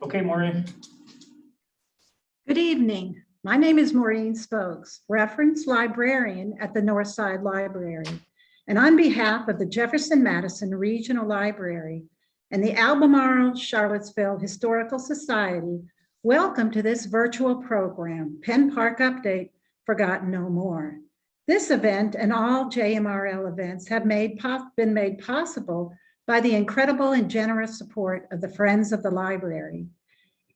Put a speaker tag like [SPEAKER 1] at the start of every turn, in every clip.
[SPEAKER 1] Okay, Maureen.
[SPEAKER 2] Good evening. My name is Maureen Spokes, reference librarian at the Northside Library. And on behalf of the Jefferson-Madison Regional Library and the Albemarle Charlottesville Historical Society, welcome to this virtual program, Penn Park Update, Forgotten No More. This event and all JMRL events have been made possible by the incredible and generous support of the Friends of the Library.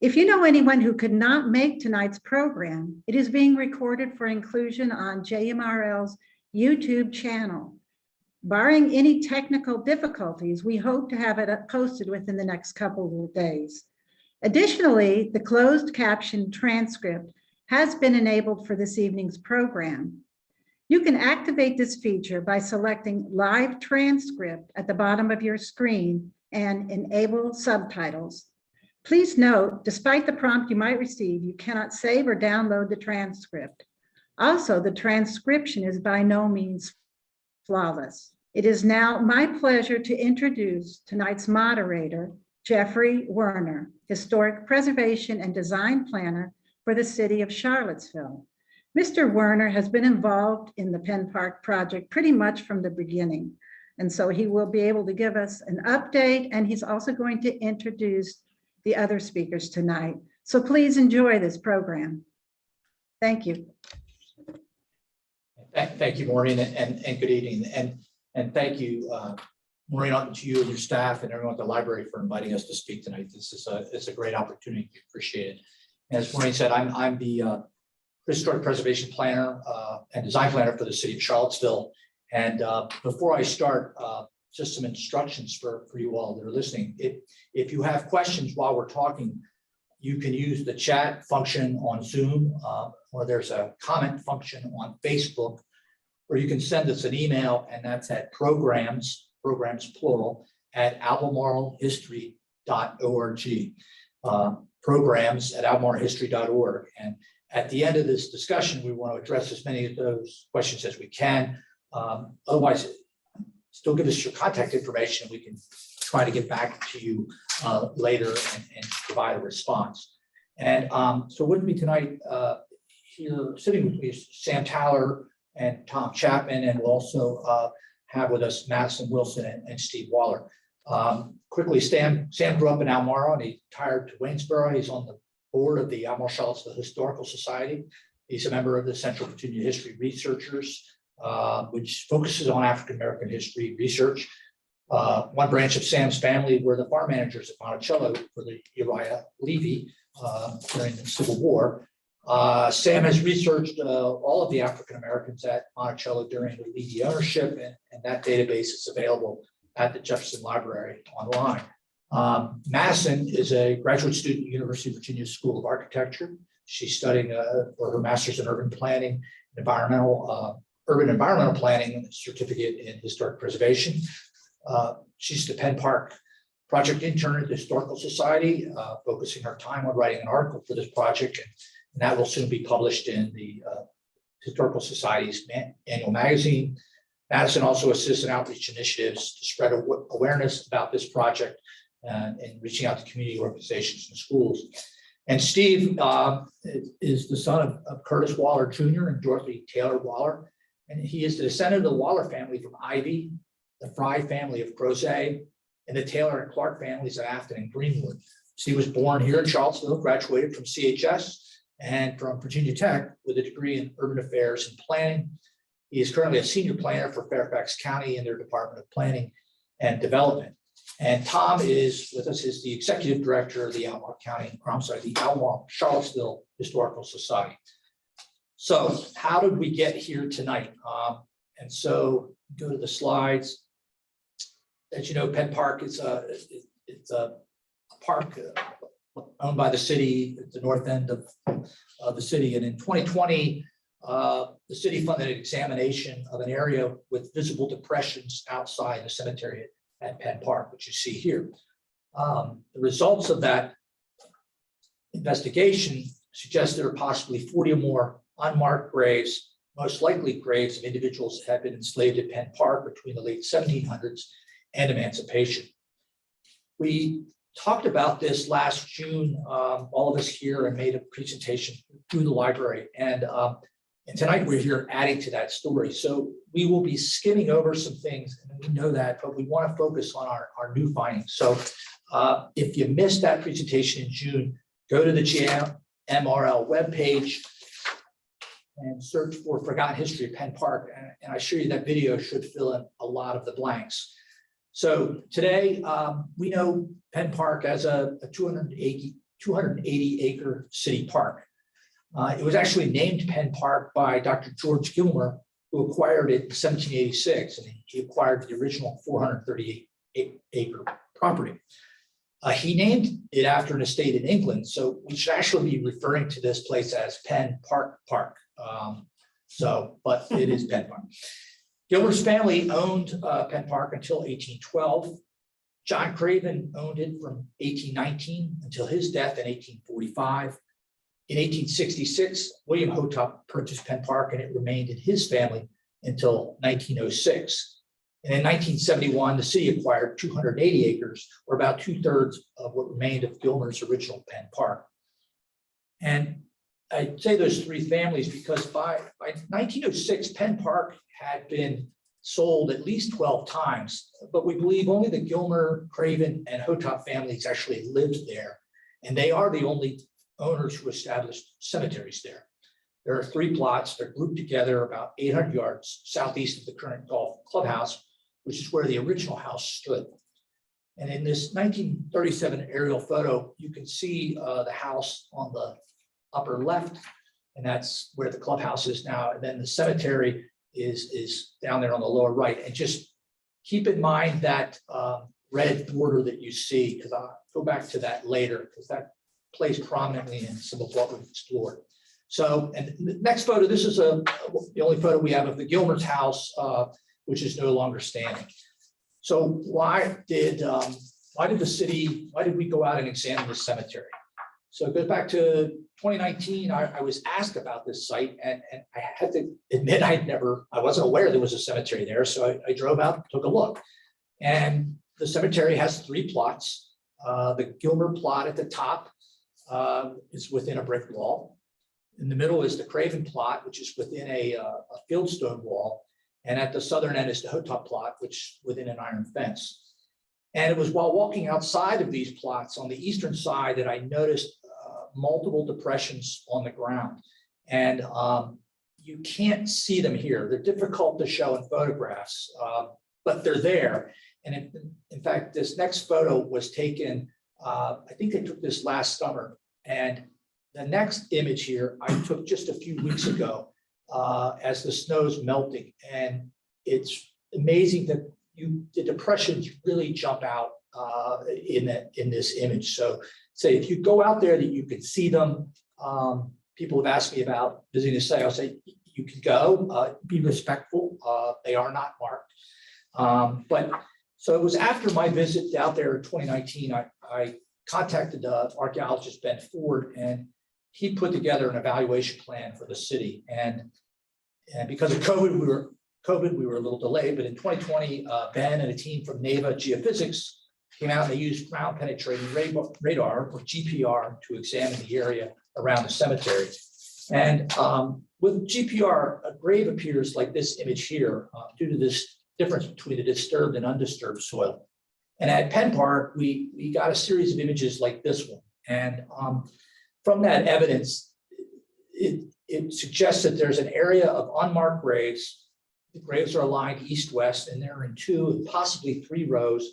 [SPEAKER 2] If you know anyone who could not make tonight's program, it is being recorded for inclusion on JMRL's YouTube channel. Barring any technical difficulties, we hope to have it posted within the next couple of days. Additionally, the closed caption transcript has been enabled for this evening's program. You can activate this feature by selecting Live Transcript at the bottom of your screen and enable subtitles. Please note, despite the prompt you might receive, you cannot save or download the transcript. Also, the transcription is by no means flawless. It is now my pleasure to introduce tonight's moderator, Jeffrey Werner, Historic Preservation and Design Planner for the City of Charlottesville. Mr. Werner has been involved in the Penn Park project pretty much from the beginning. And so he will be able to give us an update, and he's also going to introduce the other speakers tonight. So please enjoy this program. Thank you.
[SPEAKER 3] Thank you, Maureen, and good evening. And thank you, Maureen, to you and your staff and everyone at the library for inviting us to speak tonight. This is a great opportunity. We appreciate it. As Maureen said, I'm the Historic Preservation Planner and Design Planner for the City of Charlottesville. And before I start, just some instructions for you all that are listening. If you have questions while we're talking, you can use the chat function on Zoom, or there's a comment function on Facebook, or you can send us an email, and that's at programs plural, at albemarlehistory.org. Programs at albemarlehistory.org. And at the end of this discussion, we want to address as many of those questions as we can. Otherwise, still give us your contact information. We can try to get back to you later and provide a response. And so with me tonight, here sitting with me is Sam Tyler and Tom Chapman, and we'll also have with us Madison Wilson and Steve Waller. Quickly, Sam grew up in Albemarle and he retired to Waynesboro. He's on the board of the Albemarle Charlottesville Historical Society. He's a member of the Central Virginia History Researchers, which focuses on African-American history research. One branch of Sam's family were the farm managers at Monticello for the Uriah Levy during the Civil War. Sam has researched all of the African-Americans at Monticello during the Levy ownership, and that database is available at the Jefferson Library online. Madison is a graduate student at the University of Virginia School of Architecture. She's studying for her master's in urban planning, urban environmental planning, certificate in historic preservation. She's the Penn Park project intern at the Historical Society, focusing her time on writing an article for this project, and that will soon be published in the Historical Society's annual magazine. Madison also assists in outreach initiatives to spread awareness about this project and reaching out to community organizations and schools. And Steve is the son of Curtis Waller Jr. and Dorothy Taylor Waller. And he is the descendant of the Waller family from Ivy, the Fry family of Crozet, and the Taylor and Clark families of Afton and Greenwood. Steve was born here in Charlottesville, graduated from CHS and from Virginia Tech with a degree in urban affairs and planning. He is currently a senior planner for Fairfax County in their Department of Planning and Development. And Tom is with us, is the executive director of the Albemarle Charlottesville Historical Society. So how did we get here tonight? And so go to the slides. As you know, Penn Park is a park owned by the city at the north end of the city. And in 2020, the city funded an examination of an area with visible depressions outside the cemetery at Penn Park, which you see here. The results of that investigation suggest there are possibly 40 or more unmarked graves, most likely graves of individuals that had been enslaved at Penn Park between the late 1700s and emancipation. We talked about this last June, all of us here, and made a presentation through the library. And tonight we're here adding to that story. So we will be skimming over some things, and we know that, but we want to focus on our new findings. So if you missed that presentation in June, go to the GMRL webpage and search for Forgotten History of Penn Park. And I assure you that video should fill in a lot of the blanks. So today, we know Penn Park as a 280 acre city park. It was actually named Penn Park by Dr. George Gilmer, who acquired it in 1786, and he acquired the original 438 acre property. He named it after an estate in England, so we should actually be referring to this place as Penn Park Park. But it is Penn Park. Gilmer's family owned Penn Park until 1812. John Craven owned it from 1819 until his death in 1845. In 1866, William Hotopp purchased Penn Park, and it remained in his family until 1906. And in 1971, the city acquired 280 acres, or about 2/3 of what remained of Gilmer's original Penn Park. And I say those three families because by 1906, Penn Park had been sold at least 12 times, but we believe only the Gilmer, Craven, and Hotopp families actually lived there. And they are the only owners who established cemeteries there. There are 3 plots. They're grouped together about 800 yards southeast of the current golf clubhouse, which is where the original house stood. And in this 1937 aerial photo, you can see the house on the upper left, and that's where the clubhouse is now. And then the cemetery is down there on the lower right. And just keep in mind that red border that you see, because I'll go back to that later, because that plays prominently in some of what we've explored. So, and the next photo, this is the only photo we have of the Gilmer's house, which is no longer standing. So why did we go out and examine this cemetery? So it goes back to 2019. I was asked about this site, and I had to admit I wasn't aware there was a cemetery there. So I drove out, took a look, and the cemetery has 3 plots. The Gilmer plot at the top is within a brick wall. In the middle is the Craven plot, which is within a fieldstone wall. And at the southern end is the Hotopp plot, which is within an iron fence. And it was while walking outside of these plots on the eastern side that I noticed multiple depressions on the ground. And you can't see them here. They're difficult to show in photographs, but they're there. And in fact, this next photo was taken, I think they took this last summer. And the next image here, I took just a few weeks ago as the snow's melting. And it's amazing that the depressions really jump out in this image. So say if you go out there that you can see them, people have asked me about visiting the site. I'll say you can go, be respectful. They are not marked. But so it was after my visit out there in 2019, I contacted archaeologist Ben Ford, and he put together an evaluation plan for the city. And because of COVID, we were a little delayed, but in 2020, Ben and a team from NAVA Geophysics came out and they used ground penetrating radar, or GPR, to examine the area around the cemetery. And with GPR, a grave appears like this image here due to this difference between the disturbed and undisturbed soil. And at Penn Park, we got a series of images like this one. And from that evidence, it suggests that there's an area of unmarked graves. The graves are aligned east-west, and they're in 2 and possibly 3 rows,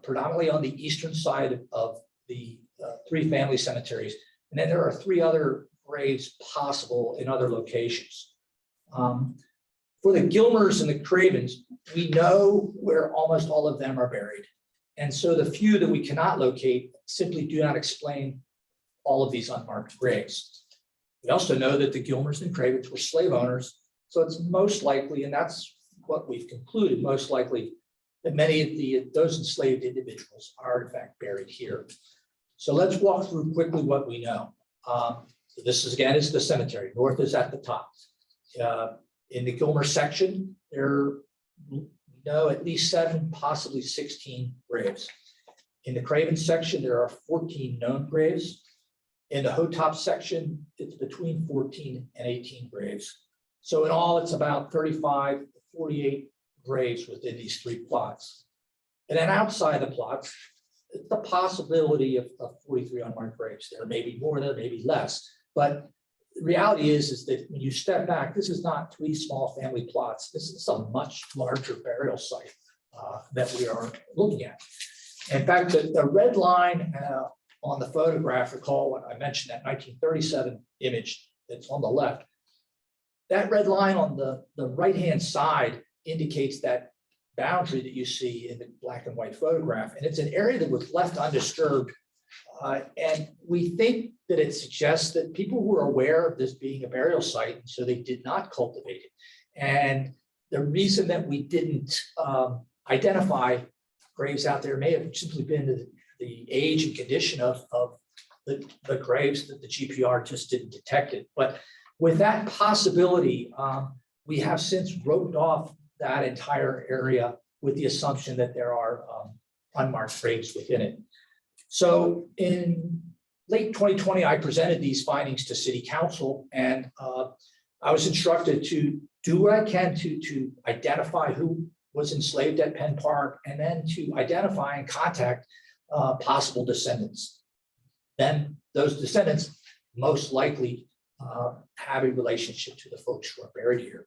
[SPEAKER 3] predominantly on the eastern side of the 3 family cemeteries. And then there are 3 other graves possible in other locations. For the Gilmers and the Cravens, we know where almost all of them are buried. And so the few that we cannot locate simply do not explain all of these unmarked graves. We also know that the Gilmers and Cravens were slave owners. So it's most likely, and that's what we've concluded, most likely that many of those enslaved individuals are in fact buried here. So let's walk through quickly what we know. So this is again is the cemetery. North is at the top. In the Gilmer section, there are at least 7, possibly 16 graves. In the Craven section, there are 14 known graves. In the Hotopp section, it's between 14 and 18 graves. So in all, it's about 35 to 48 graves within these three plots. And then outside the plots, it's the possibility of 43 unmarked graves. There may be more, there may be less. But the reality is that when you step back, this is not three small family plots. This is a much larger burial site that we are looking at. In fact, the red line on the photograph, recall when I mentioned that 1937 image that's on the left, that red line on the right-hand side indicates that boundary that you see in the black and white photograph. And it's an area that was left undisturbed. And we think that it suggests that people were aware of this being a burial site, and so they did not cultivate it. And the reason that we didn't identify graves out there may have simply been the age and condition of the graves that the GPR just didn't detect it. But with that possibility, we have since roped off that entire area with the assumption that there are unmarked graves within it. So in late 2020, I presented these findings to City Council, and I was instructed to do what I can to identify who was enslaved at Penn Park, and then to identify and contact possible descendants. Then those descendants most likely have a relationship to the folks who are buried here.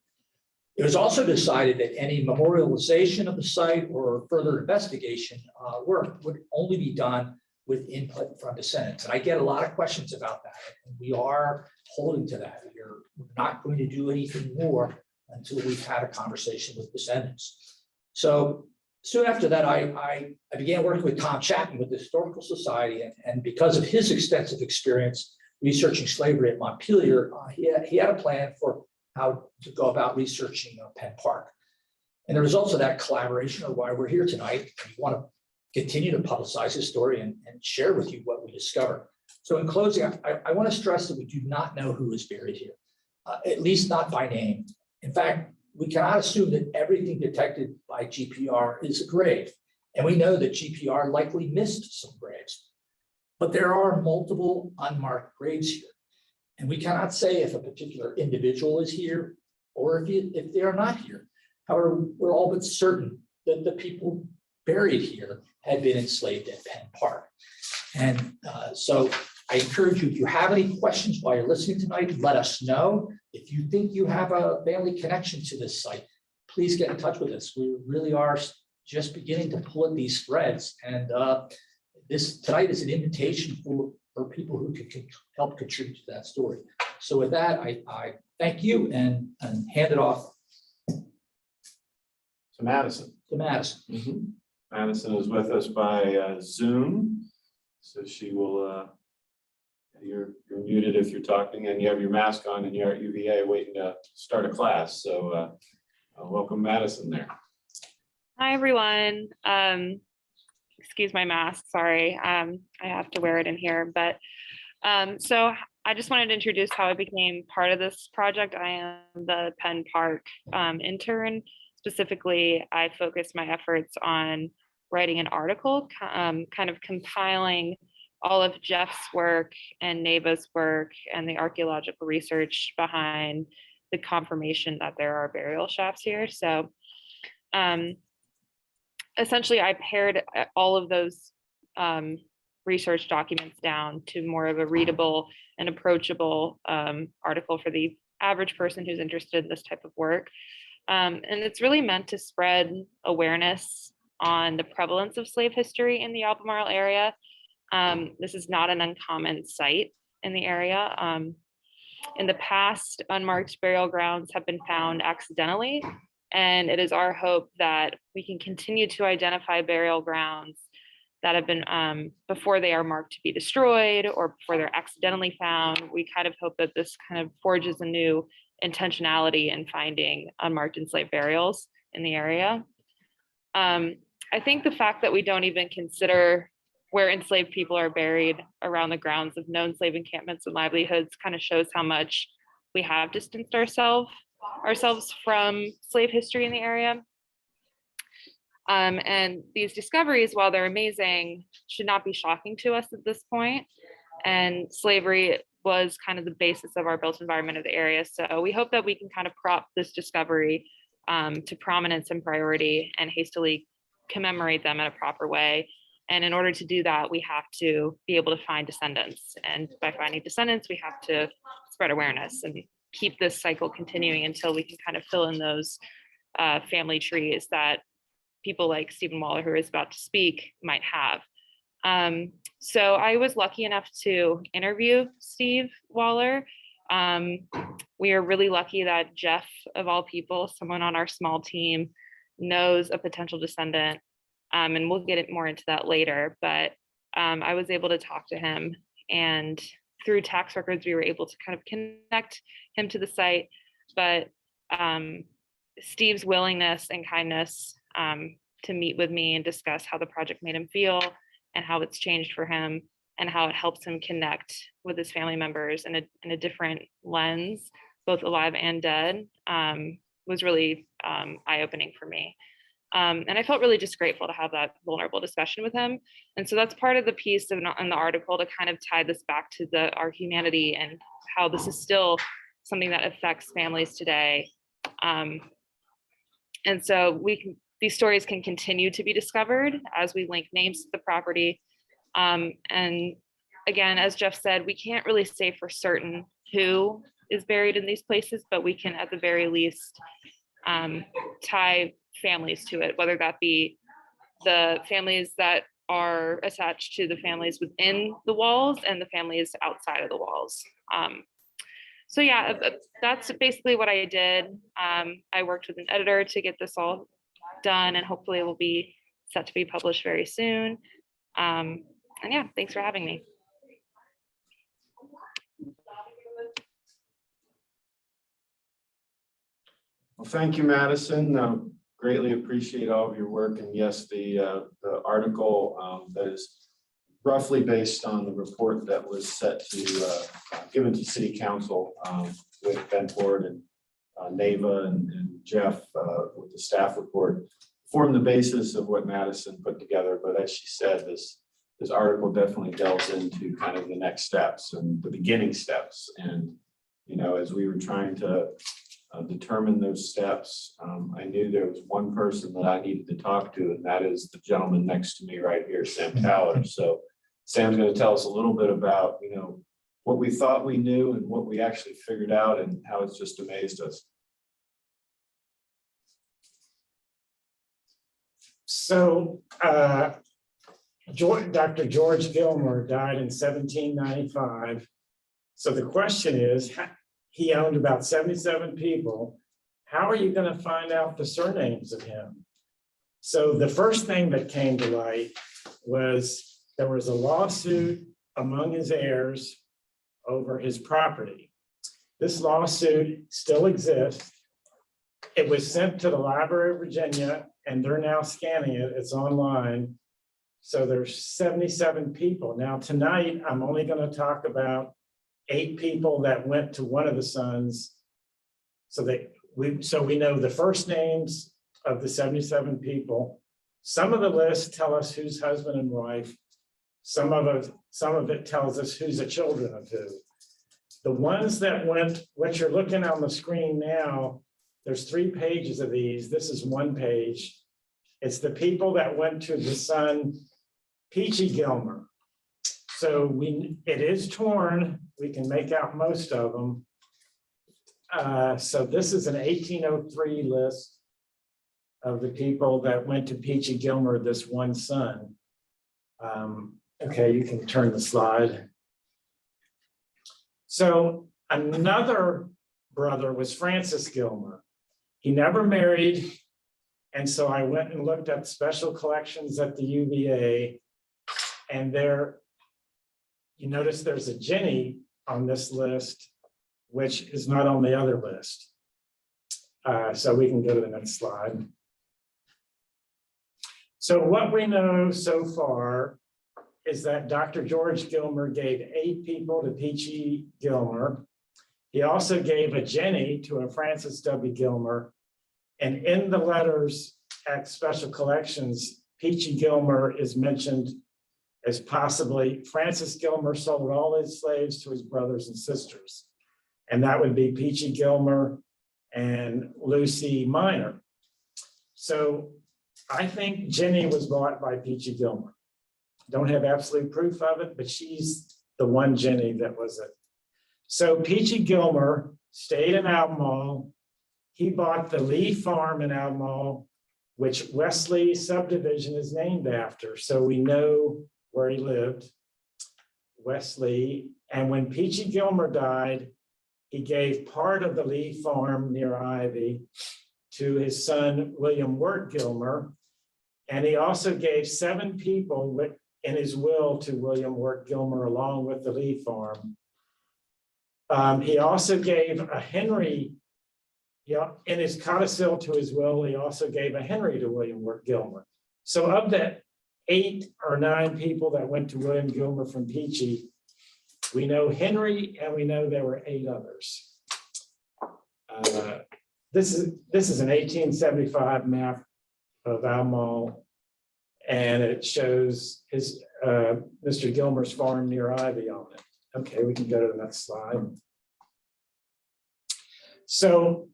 [SPEAKER 3] It was also decided that any memorialization of the site or further investigation work would only be done with input from descendants. And I get a lot of questions about that, and we are holding to that. We're not going to do anything more until we've had a conversation with descendants. So soon after that, I began working with Tom Chapman with the Historical Society, and because of his extensive experience researching slavery at Montpelier, he had a plan for how to go about researching Penn Park. And the results of that collaboration are why we're here tonight. We want to continue to publicize this story and share with you what we discover. So in closing, I want to stress that we do not know who is buried here, at least not by name. In fact, we cannot assume that everything detected by GPR is a grave. And we know that GPR likely missed some graves, but there are multiple unmarked graves here. And we cannot say if a particular individual is here or if they are not here. However, we're all but certain that the people buried here had been enslaved at Penn Park. And so I encourage you, if you have any questions while you're listening tonight, let us know. If you think you have a family connection to this site, please get in touch with us. We really are just beginning to pull at these threads. And this tonight is an invitation for people who can help contribute to that story. So with that, I thank you and hand it off
[SPEAKER 1] to Madison. Madison is with us by Zoom, so she will. You're muted if you're talking, and you have your mask on, and you're at UVA waiting to start a class. So welcome, Madison. There.
[SPEAKER 4] Hi everyone. Excuse my mask. Sorry, I have to wear it in here. But so I just wanted to introduce how I became part of this project. I am the Penn Park intern. Specifically, I focused my efforts on writing an article, kind of compiling all of Jeff's work and Neva's work and the archaeological research behind the confirmation that there are burial shafts here. So essentially, I pared all of those research documents down to more of a readable and approachable article for the average person who's interested in this type of work. And it's really meant to spread awareness on the prevalence of slave history in the Albemarle area. This is not an uncommon site in the area. In the past, unmarked burial grounds have been found accidentally, and it is our hope that we can continue to identify burial grounds that have been, before they are marked to be destroyed or before they're accidentally found. We kind of hope that this kind of forges a new intentionality in finding unmarked enslaved burials in the area. I think the fact that we don't even consider where enslaved people are buried around the grounds of known slave encampments and livelihoods kind of shows how much we have distanced ourselves from slave history in the area. And these discoveries, while they're amazing, should not be shocking to us at this point. And slavery was kind of the basis of our built environment of the area. So we hope that we can kind of prop this discovery to prominence and priority and hastily commemorate them in a proper way. And in order to do that, we have to be able to find descendants. And by finding descendants, we have to spread awareness and keep this cycle continuing until we can kind of fill in those family trees that people like Stephen Waller, who is about to speak, might have. So I was lucky enough to interview Steve Waller. We are really lucky that Jeff, of all people, someone on our small team, knows a potential descendant. And we'll get more into that later, but I was able to talk to him, and through tax records, we were able to kind of connect him to the site. But Steve's willingness and kindness to meet with me and discuss how the project made him feel and how it's changed for him and how it helps him connect with his family members in a different lens, both alive and dead, was really eye-opening for me. And I felt really just grateful to have that vulnerable discussion with him. And so that's part of the piece in the article to kind of tie this back to our humanity and how this is still something that affects families today. And so these stories can continue to be discovered as we link names to the property. And again, as Jeff said, we can't really say for certain who is buried in these places, but we can at the very least tie families to it, whether that be the families that are attached to the families within the walls and the families outside of the walls. So yeah, that's basically what I did. I worked with an editor to get this all done, and hopefully it will be set to be published very soon. And yeah, thanks for having me.
[SPEAKER 1] Well, thank you, Madison. Greatly appreciate all of your work. And yes, the article that is roughly based on the report that was set to given to City Council with Ben Ford and Neva and Jeff with the staff report formed the basis of what Madison put together. But as she said, this article definitely delves into kind of the next steps and the beginning steps. And, you know, as we were trying to determine those steps, I knew there was one person that I needed to talk to, and that is the gentleman next to me right here, Sam Taller. So Sam's going to tell us a little bit about, you know, what we thought we knew and what we actually figured out and how it's just amazed us.
[SPEAKER 5] So Dr. George Gilmer died in 1795. So the question is, he owned about 77 people. How are you going to find out the surnames of him? So the first thing that came to light was there was a lawsuit among his heirs over his property. This lawsuit still exists. It was sent to the Library of Virginia, and they're now scanning it. It's online. So there's 77 people. Now tonight, I'm only going to talk about 8 people that went to one of the sons. So we know the first names of the 77 people. Some of the lists tell us who's husband and wife. Some of it tells us who's the children of who. The ones that went, what you're looking on the screen now, there's 3 pages of these. This is 1 page. It's the people that went to the son, Peachy Gilmer. So it is torn. We can make out most of them. So this is an 1803 list of the people that went to Peachy Gilmer, this one son. Okay, you can turn the slide. So another brother was Francis Gilmer. He never married. And so I went and looked at special collections at the UVA, and there, you notice there's a Jenny on this list, which is not on the other list. So we can go to the next slide. So what we know so far is that Dr. George Gilmer gave 8 people to Peachy Gilmer. He also gave a Jenny to a Francis W. Gilmer. And in the letters at Special Collections, Peachy Gilmer is mentioned as possibly, Francis Gilmer sold all his slaves to his brothers and sisters. And that would be Peachy Gilmer and Lucy Minor. So I think Jenny was bought by Peachy Gilmer. Don't have absolute proof of it, but she's the one Jenny that was it. So Peachy Gilmer stayed in Albemarle. He bought the Lee Farm in Albemarle, which Wesley subdivision is named after. So we know where he lived, Wesley. And when Peachy Gilmer died, he gave part of the Lee Farm near Ivy to his son, William Wirt Gilmer. And he also gave 7 people in his will to William Wirt Gilmer, along with the Lee Farm. He also gave a Henry, in his codicil to his will, he also gave a Henry to William Wirt Gilmer. So of the 8 or 9 people that went to William Gilmer from Peachy, we know Henry, and we know there were 8 others. This is an 1875 map of Albemarle, and it shows his Mr. Gilmer's farm near Ivy on it. Okay, we can go to the next slide. So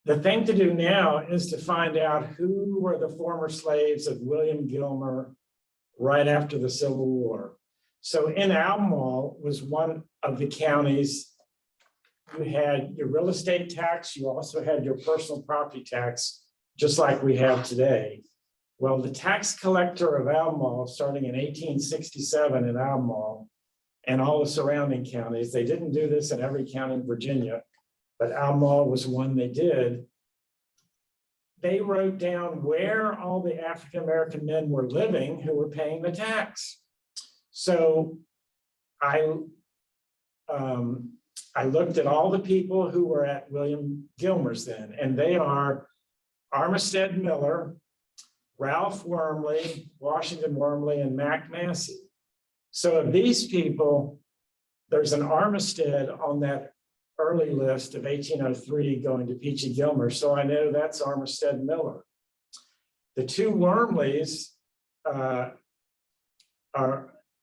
[SPEAKER 5] the thing to do now is to find out who were the former slaves of William Gilmer right after the Civil War. So in Albemarle was one of the counties. You had your real estate tax, you also had your personal property tax, just like we have today. Well, the tax collector of Albemarle, starting in 1867 in Albemarle and all the surrounding counties, they didn't do this in every county in Virginia, but Albemarle was one they did. They wrote down where all the African-American men were living who were paying the tax. So I looked at all the people who were at William Gilmer's then, and they are Armistead Miller, Ralph Wormley, Washington Wormley, and Mac Massey. So of these people, there's an Armistead on that early list of 1803 going to Peachy Gilmer. So I know that's Armistead Miller. The 2 Wormleys are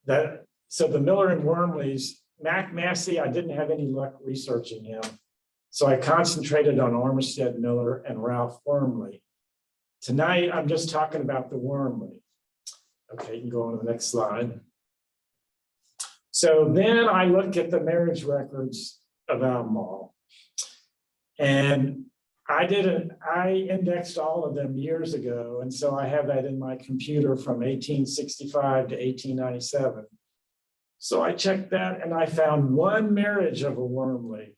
[SPEAKER 5] that, so the Miller and Wormleys, Mac Massey, I didn't have any luck researching him. So I concentrated on Armistead Miller and Ralph Wormley. Tonight, I'm just talking about the Wormley. Okay, you can go on to the next slide. So then I look at the marriage records of Albemarle. And I indexed all of them years ago. And so I have that in my computer from 1865 to 1897. So I checked that and I found one marriage of a Wormley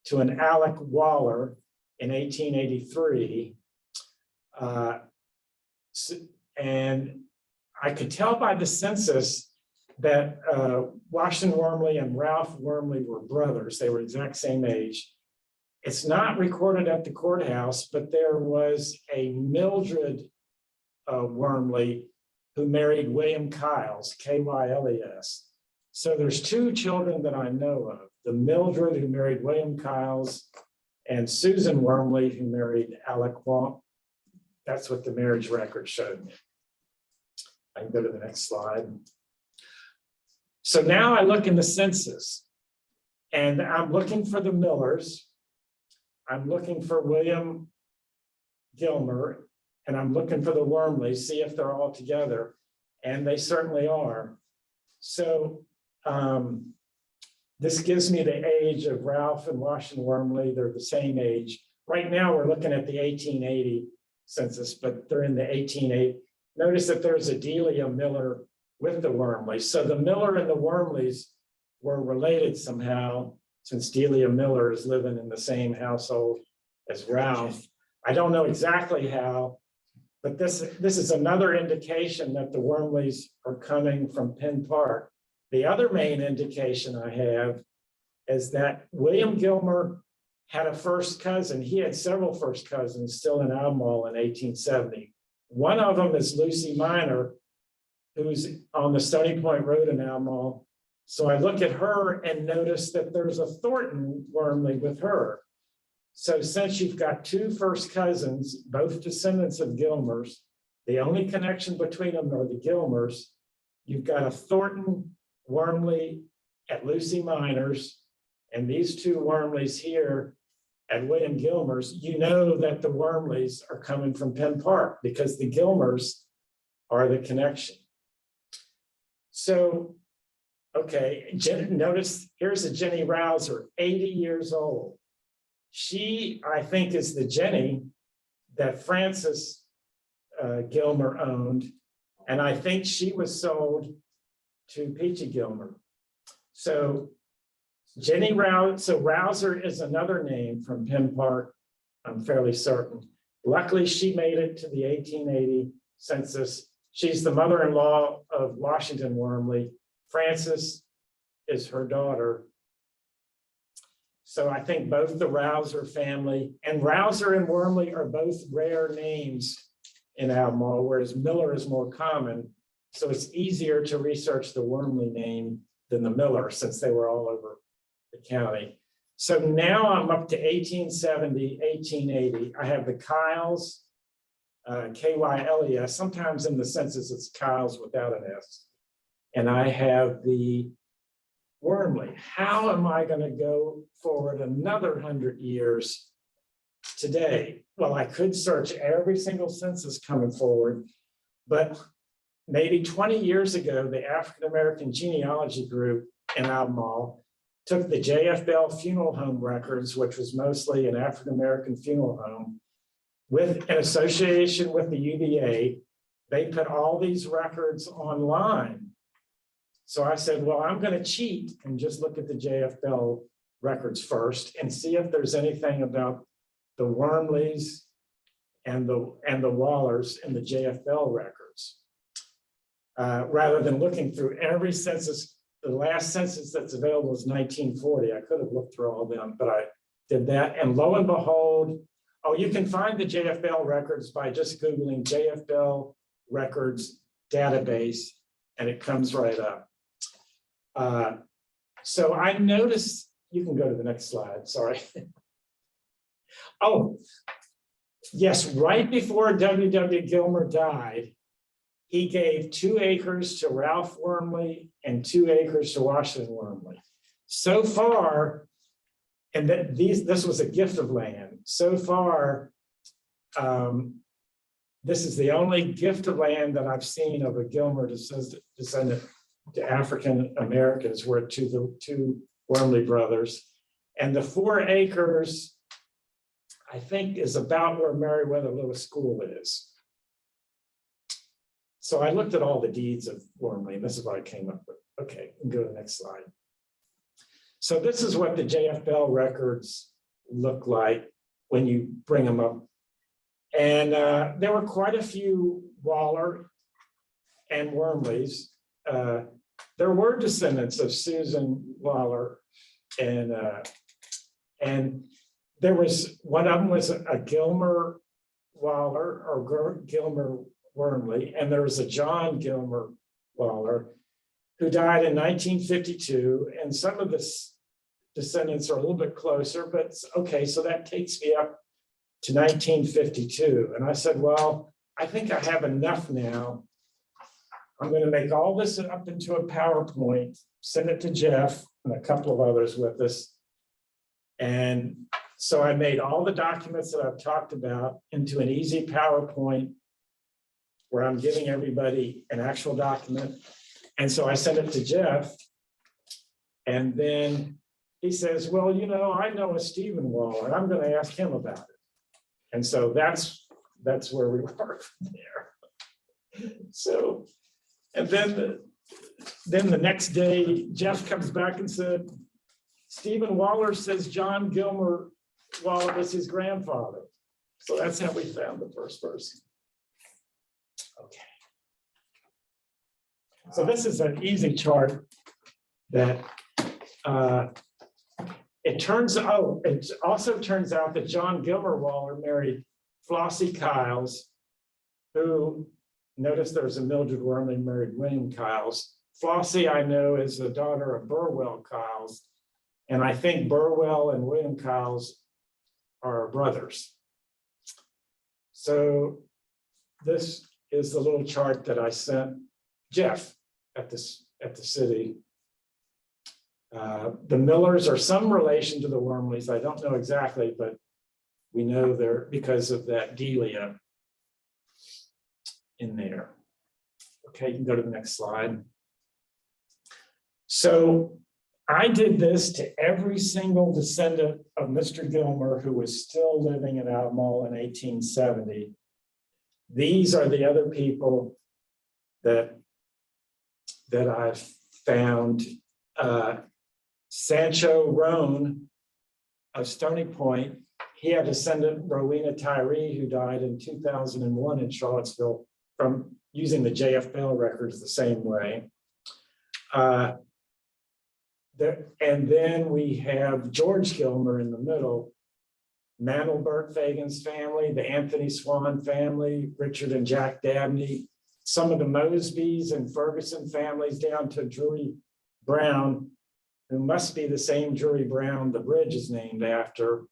[SPEAKER 5] to an Alec Waller in 1883. And I could tell by the census that Washington Wormley and Ralph Wormley were brothers. They were exact same age. It's not recorded at the courthouse, but there was a Mildred Wormley who married William Kyles, Kyles. So there's 2 children that I know of, the Mildred who married William Kyles and Susan Wormley who married Alec Waller. That's what the marriage record showed me. I can go to the next slide. So now I look in the census and I'm looking for the Millers. I'm looking for William Gilmer, and I'm looking for the Wormleys, see if they're all together, and they certainly are. So this gives me the age of Ralph and Washington Wormley. They're the same age. Right now, we're looking at the 1880 census, but they're in the 1880. Notice that there's a Delia Miller with the Wormleys. So the Miller and the Wormleys were related somehow, since Delia Miller is living in the same household as Ralph. I don't know exactly how, but this is another indication that the Wormleys are coming from Penn Park. The other main indication I have is that William Gilmer had a first cousin. He had several first cousins still in Albemarle in 1870. One of them is Lucy Minor, who's on the Stony Point Road in Albemarle. So I look at her and notice that there's a Thornton Wormley with her. So since you've got two first cousins, both descendants of Gilmers, the only connection between them are the Gilmers. You've got a Thornton Wormley at Lucy Miners, and these two Wormleys here at William Gilmer's. You know that the Wormleys are coming from Penn Park because the Gilmers are the connection. So, okay, notice here's a Jenny Rouser, 80 years old. She, I think, is the Jenny that Francis Gilmer owned, and I think she was sold to Peachy Gilmer. So Jenny Rouser, so Rouser is another name from Penn Park, I'm fairly certain. Luckily, she made it to the 1880 census. She's the mother-in-law of Washington Wormley. Frances is her daughter. So I think both the Rouser family, and Rouser and Wormley are both rare names in Albemarle, whereas Miller is more common. So it's easier to research the Wormley name than the Miller, since they were all over the county. So now I'm up to 1870, 1880. I have the Kyles, Kyles. Sometimes in the census it's Kyles without an S. And I have the Wormley. How am I going to go forward another 100 years today? Well, I could search every single census coming forward, but maybe 20 years ago, the African-American genealogy group in Albemarle took the J.F. Bell funeral home records, which was mostly an African-American funeral home, with an association with the UVA. They put all these records online. So I said, well, I'm going to cheat and just look at the J.F. Bell records first and see if there's anything about the Wormleys and the Wallers in the J.F. Bell records. Rather than looking through every census. The last census that's available is 1940. I could have looked through all of them, but I did that. And lo and behold, oh, you can find the J.F. Bell records by just Googling J.F. Bell records database, and it comes right up. So I noticed, you can go to the next slide, sorry. Oh, yes, right before W.W. Gilmer died, he gave 2 acres to Ralph Wormley and 2 acres to Washington Wormley. So far, and this was a gift of land. So far, this is the only gift of land that I've seen of a Gilmer descendant to African Americans, were to the 2 Wormley brothers. And the 4 acres, I think, is about where Meriwether Lewis School is. So I looked at all the deeds of Wormley, and this is what I came up with. Okay, and go to the next slide. So this is what the J.F. Bell records look like when you bring them up. And there were quite a few Waller and Wormleys. There were descendants of Susan Waller, and there was, one of them was a Gilmer Waller or Gilmer Wormley, and there was a John Gilmer Waller who died in 1952, and some of the descendants are a little bit closer, but okay, so that takes me up to 1952. And I said, well, I think I have enough now. I'm going to make all this up into a PowerPoint, send it to Jeff and a couple of others with us. And so I made all the documents that I've talked about into an easy PowerPoint where I'm giving everybody an actual document. And so I sent it to Jeff. And then he says, well, you know, I know a Stephen Waller, I'm going to ask him about it. And so that's where we were from there. So, and then the next day, Jeff comes back and said, Stephen Waller says John Gilmer Waller was his grandfather. So that's how we found the first person. Okay. So this is an easy chart that it also turns out that John Gilmer Waller married Flossie Kyles, who, notice there's a Mildred Wormley married William Kyles. Flossie, I know, is the daughter of Burwell Kyles. And I think Burwell and William Kyles are brothers. So this is the little chart that I sent Jeff at the city. The Millers are some relation to the Wormleys. I don't know exactly, but we know they're because of that Delia in there. Okay, you can go to the next slide. So I did this to every single descendant of Mr. Gilmer who was still living in Albemarle in 1870. These are the other people that I've found. Sancho Roan of Stony Point, he had descendant Rowena Tyree, who died in 2001 in Charlottesville from using the JF Bell records the same way. And then we have George Gilmer in the middle, Mandelbert Fagan's family, the Anthony Swan family, Richard and Jack Dabney, some of the Mosbys and Ferguson families down to Drury Brown, who must be the same Drury Brown the bridge is named after,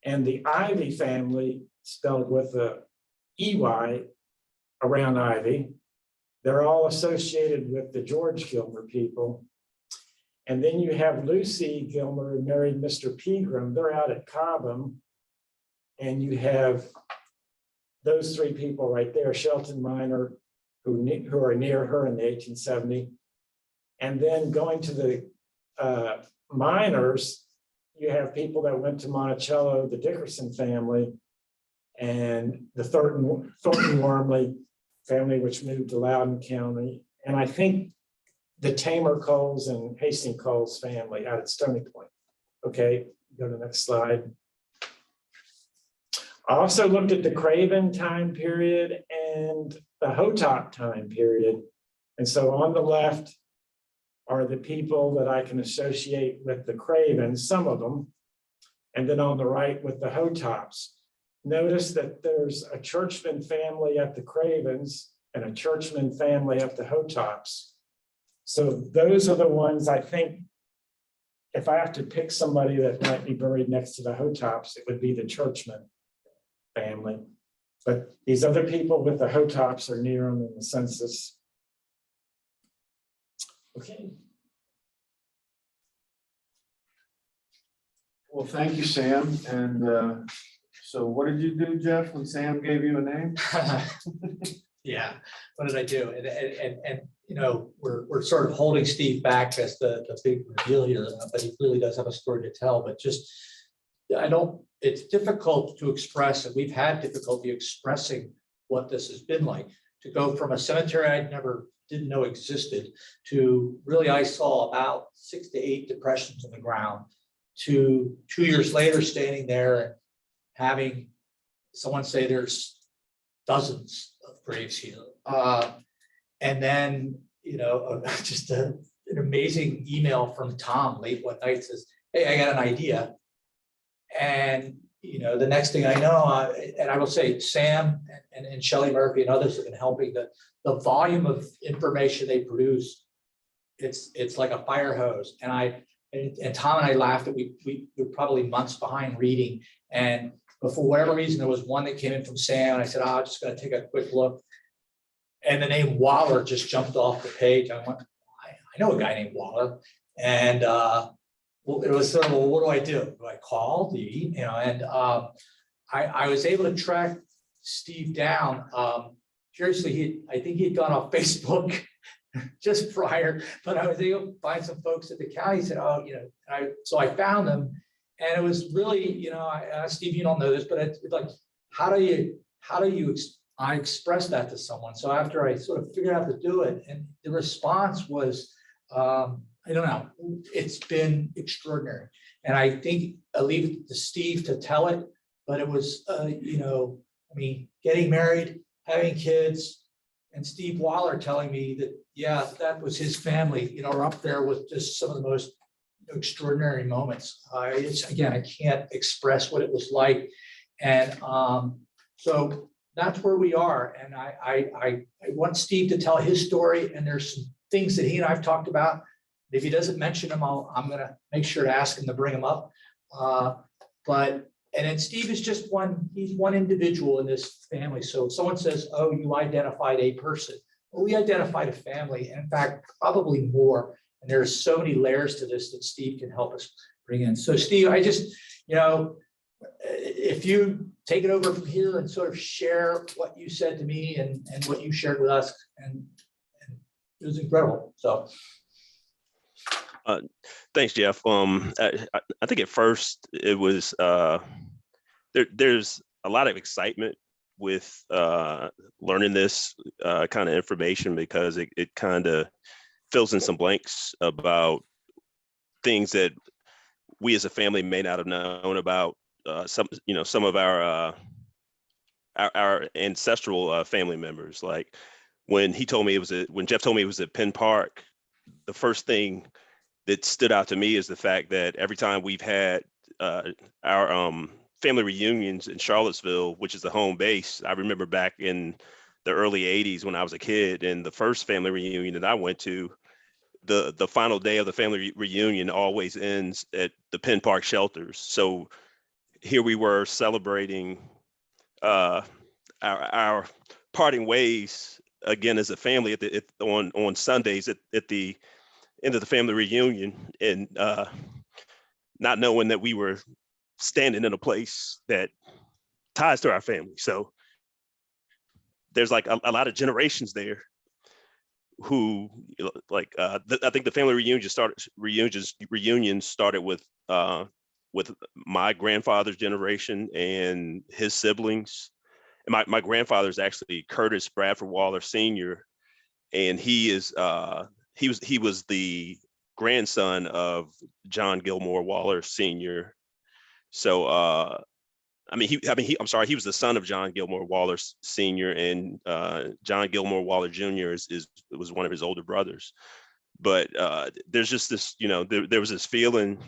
[SPEAKER 5] and the Ivy family, spelled with a EY around Ivy. They're all associated with the George Gilmer people. And then you have Lucy Gilmer, who married Mr. Pegram. They're out at Cobham. And you have those three people right there, Shelton Minor, who are near her in the 1870. And then going to the Minors, you have people that went to Monticello, the Dickerson family, and the Thornton Wormley family, which moved to Loudoun County. And I think the Tamer Coles and Hastings Coles family out at Stony Point. Okay, go to the next slide. I also looked at the Craven time period and the Hotopp time period. And so on the left are the people that I can associate with the Cravens, some of them, and then on the right with the Hotopps. Notice that there's a Churchman family at the Cravens and a Churchman family at the Hotopps. So those are the ones I think, if I have to pick somebody that might be buried next to the Hotopps, it would be the Churchman family. But these other people with the Hotopps are near them in the census. Okay.
[SPEAKER 1] Well, thank you, Sam. And so what did you do, Jeff, when Sam gave you a name?
[SPEAKER 3] Yeah, what did I do? And you know, we're sort of holding Steve back as the big reveal here, but he really does have a story to tell. But just, it's difficult to express, and we've had difficulty expressing what this has been like, to go from a cemetery I didn't know existed to really I saw about 6 to 8 depressions in the ground, to 2 years later standing there and having someone say there's dozens of graves here. And then, you know, just an amazing email from Tom late one night says, hey, I got an idea. And, you know, the next thing I know, and I will say Sam and Shelley Murphy and others have been helping. The volume of information they produce, it's like a fire hose. And Tom and I laughed that we were probably months behind reading. But for whatever reason, there was one that came in from Sam, and I said, oh, I'm just going to take a quick look. And the name Waller just jumped off the page. I went, I know a guy named Waller. And well, it was sort of, well, what do I do? Do I call? Do you, you know? And I was able to track Steve down. Curiously, I think he'd gone off Facebook just prior, but I was able to find some folks at the county. Said, oh, you know, so I found them, and it was really, you know, Steve, you don't know this, but it's like, how do you I express that to someone? So after I sort of figured out to do it, and the response was, I don't know, it's been extraordinary. And I think I'll leave it to Steve to tell it, but it was, you know, I mean, getting married, having kids, and Steve Waller telling me that, yeah, that was his family, you know, are up there with just some of the most extraordinary moments. Again, I can't express what it was like. And so that's where we are. And I want Steve to tell his story, and there's some things that he and I've talked about. If he doesn't mention them, I'm going to make sure to ask him to bring them up. But And then Steve is just one, he's one individual in this family. So if someone says, oh, you identified a person, well, we identified a family, and in fact, probably more. And there's so many layers to this that Steve can help us bring in. So Steve, I just, if you take it over from here and sort of share what you said to me and what you shared with us, and it was incredible. So.
[SPEAKER 6] Thanks, Jeff. I think at first it was there's a lot of excitement with learning this kind of information, because it kind of fills in some blanks about things that we as a family may not have known about. Some of our ancestral family members. Like when Jeff told me it was at Penn Park, the first thing that stood out to me is the fact that every time we've had our family reunions in Charlottesville, which is the home base, I remember back in the early 80s when I was a kid, and the first family reunion that I went to, the final day of the family reunion always ends at the Penn Park shelters. So here we were celebrating our parting ways again as a family on Sundays at the end of the family reunion, and not knowing that we were standing in a place that ties to our family. So there's like a lot of generations there who I think the family reunions started with my grandfather's generation and his siblings. And my grandfather is actually Curtis Bradford Waller Sr., and he was the grandson of John Gilmore Waller Sr. So he was the son of John Gilmore Waller Sr., and John Gilmore Waller Jr. was one of his older brothers. But there's just this, there was this feeling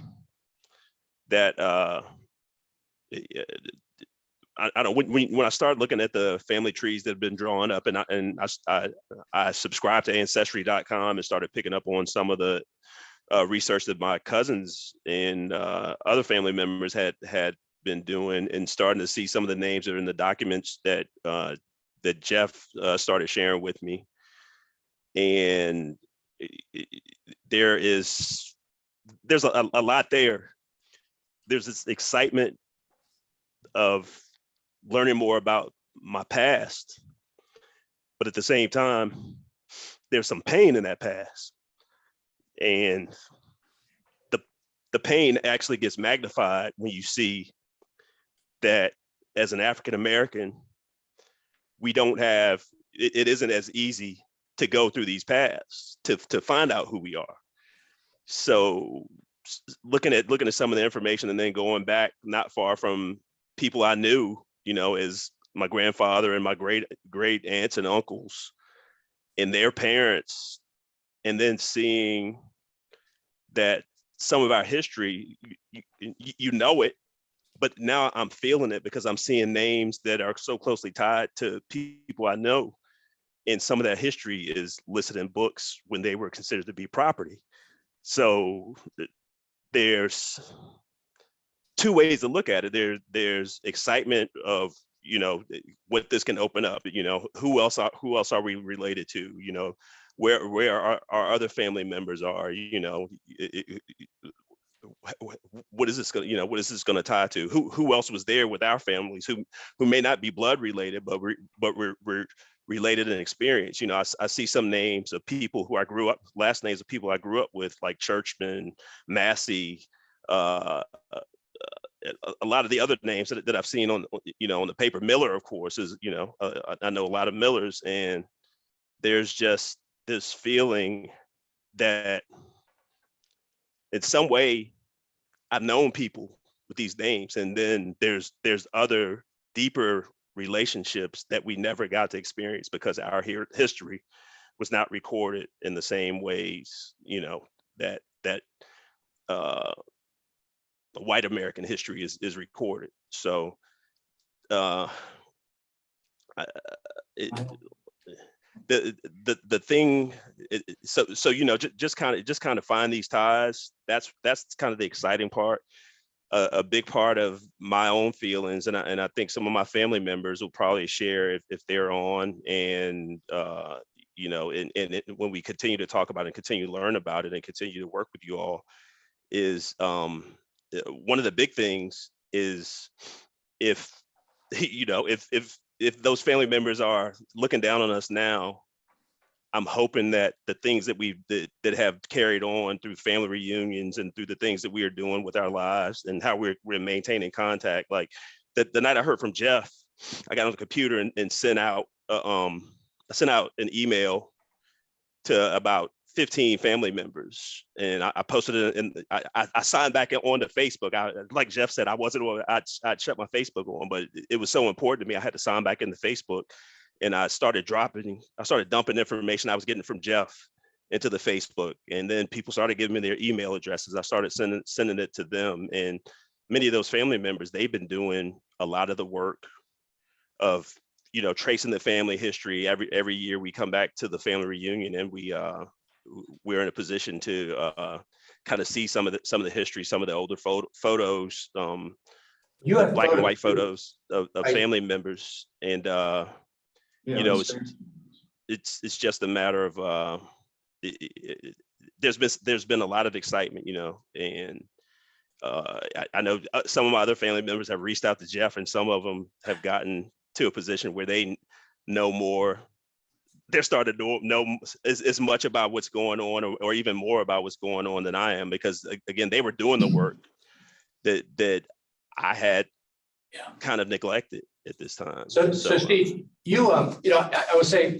[SPEAKER 6] that I don't know, when I started looking at the family trees that have been drawn up, and I subscribed to Ancestry.com and started picking up on some of the research that my cousins and other family members had been doing, and starting to see some of the names that are in the documents that Jeff started sharing with me. And there's a lot there. There's this excitement of learning more about my past, but at the same time, there's some pain in that past. And the pain actually gets magnified when you see that as an African American, we don't have, it isn't as easy to go through these paths to find out who we are. So looking at some of the information, and then going back not far from people I knew, as my grandfather and my great aunts and uncles and their parents, and then seeing that some of our history, you know it, but now I'm feeling it because I'm seeing names that are so closely tied to people I know. And some of that history is listed in books when they were considered to be property. So there's two ways to look at it. There's excitement of, what this can open up, who else are we related to, where our other family members are, what is this going to tie to? Who else was there with our families who may not be blood related, but we're related in experience. I see some names of people who I grew up, last names of people I grew up with, like Churchman, Massey, a lot of the other names that I've seen on the paper. Miller, of course, is, I know a lot of Millers, and there's just this feeling that in some way I've known people with these names, and then there's other deeper relationships that we never got to experience because our history was not recorded in the same ways, that the white American history is recorded. So the thing, so just kind of find these ties. That's kind of the exciting part. a big part of my own feelings, and I think some of my family members will probably share if they're on, and you know, when we continue to talk about it and continue to learn about it and continue to work with you all, is one of the big things is if you know, if those family members are looking down on us now, I'm hoping that the things that that have carried on through family reunions and through the things that we are doing with our lives and how we're maintaining contact. Like the night I heard from Jeff, I got on the computer and sent out an email to about 15 family members, and I posted it, and I signed back on to Facebook. Like Jeff said, I I'd shut my Facebook on, but it was so important to me. I had to sign back into Facebook, and I started dumping information I was getting from Jeff into the Facebook, and then people started giving me their email addresses. I started sending it to them, and many of those family members, they've been doing a lot of the work of, you know, tracing the family history. Every year we come back to the family reunion, and we're in a position to kind of see some of the history, some of the older photos,
[SPEAKER 3] You have
[SPEAKER 6] black and white
[SPEAKER 3] too.
[SPEAKER 6] photos of
[SPEAKER 3] Right.
[SPEAKER 6] family members, and
[SPEAKER 1] Yeah,
[SPEAKER 6] you know,
[SPEAKER 1] that's great.
[SPEAKER 6] it's just a matter of there's been a lot of excitement, you know, and I know some of my other family members have reached out to Jeff, and some of them have gotten to a position where they know more. They're starting to know as much about what's going on, or even more about what's going on than I am, because again, they were doing the work that I had kind of neglected at this time.
[SPEAKER 3] So Steve, you know, I would say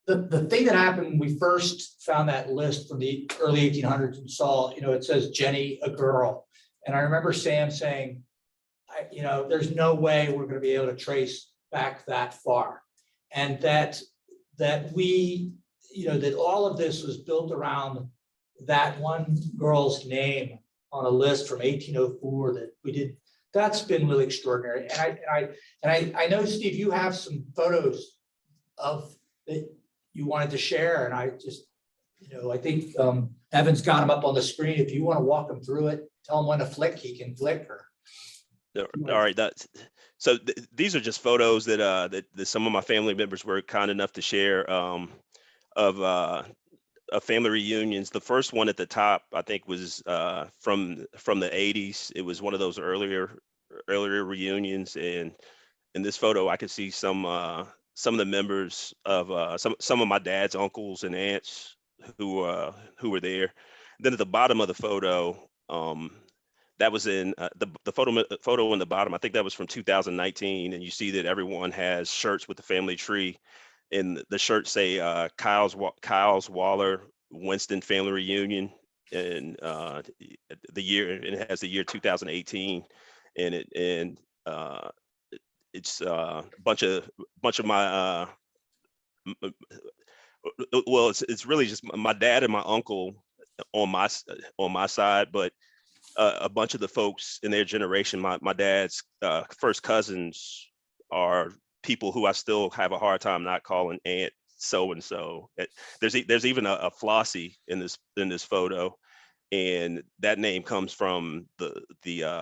[SPEAKER 3] the thing that happened when we first found that list from the early 1800s and saw, you know, it says Jenny, a girl. And I remember Sam saying, you know, there's no way we're going to be able to trace back that far. And that we, you know, that all of this was built around that one girl's name on a list from 1804 that we did. That's been really extraordinary. And I know, Steve, you have some photos of that you wanted to share. And I just, you know, I think Evan's got them up on the screen. If you want to walk him through it, tell him when to flick, he can flick. Or
[SPEAKER 6] all right, so these are just photos that some of my family members were kind enough to share of family reunions. The first one at the top, I think, was from the 80s. It was one of those earlier reunions, and in this photo, I could see some of the members of some of my dad's uncles and aunts who were there. Then at the bottom of the photo, that was in the photo in the bottom. I think that was from 2019, and you see that everyone has shirts with the family tree, and the shirts say Kyle's Waller Winston Family Reunion, and the year, and it has the year 2018, and it's a bunch of my well, it's really just my dad and my uncle on my side, but a bunch of the folks in their generation, my dad's first cousins, are people who I still have a hard time not calling Aunt so and so. There's even a Flossie in this photo, and that name comes from the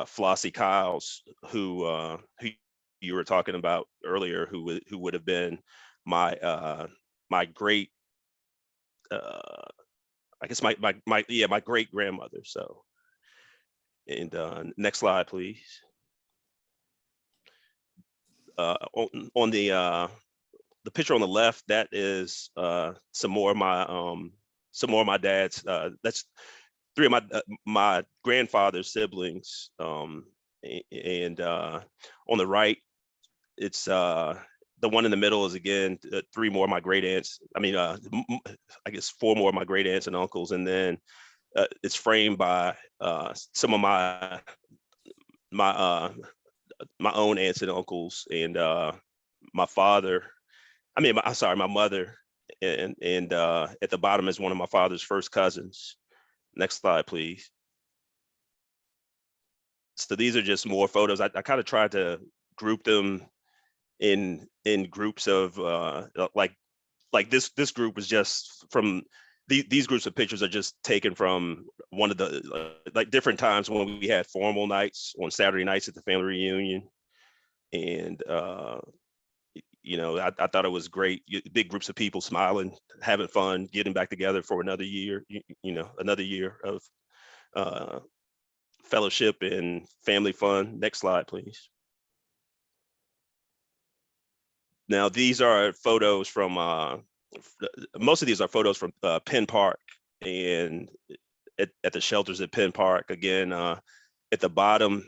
[SPEAKER 6] Flossie Kyles who you were talking about earlier, who would have been my great I guess my great grandmother. So. And next slide, please. On the picture on the left, that is some more of my dad's. That's three of my grandfather's siblings. And on the right, it's the one in the middle is again three more of my great aunts. I mean, I guess four more of my great aunts and uncles, and then. It's framed by some of my own aunts and uncles, and my father. My mother, and at the bottom is one of my father's first cousins. Next slide, please. So these are just more photos. I kind of tried to group them in groups of like this group was just from these groups of pictures are just taken from one of the like different times when we had formal nights on Saturday nights at the family reunion. And I thought it was great. Big groups of people smiling, having fun, getting back together for another year, another year of fellowship and family fun. Next slide, please. Now, these are photos from, most of these are photos from Penn Park and at the shelters at Penn Park. Again, at the bottom,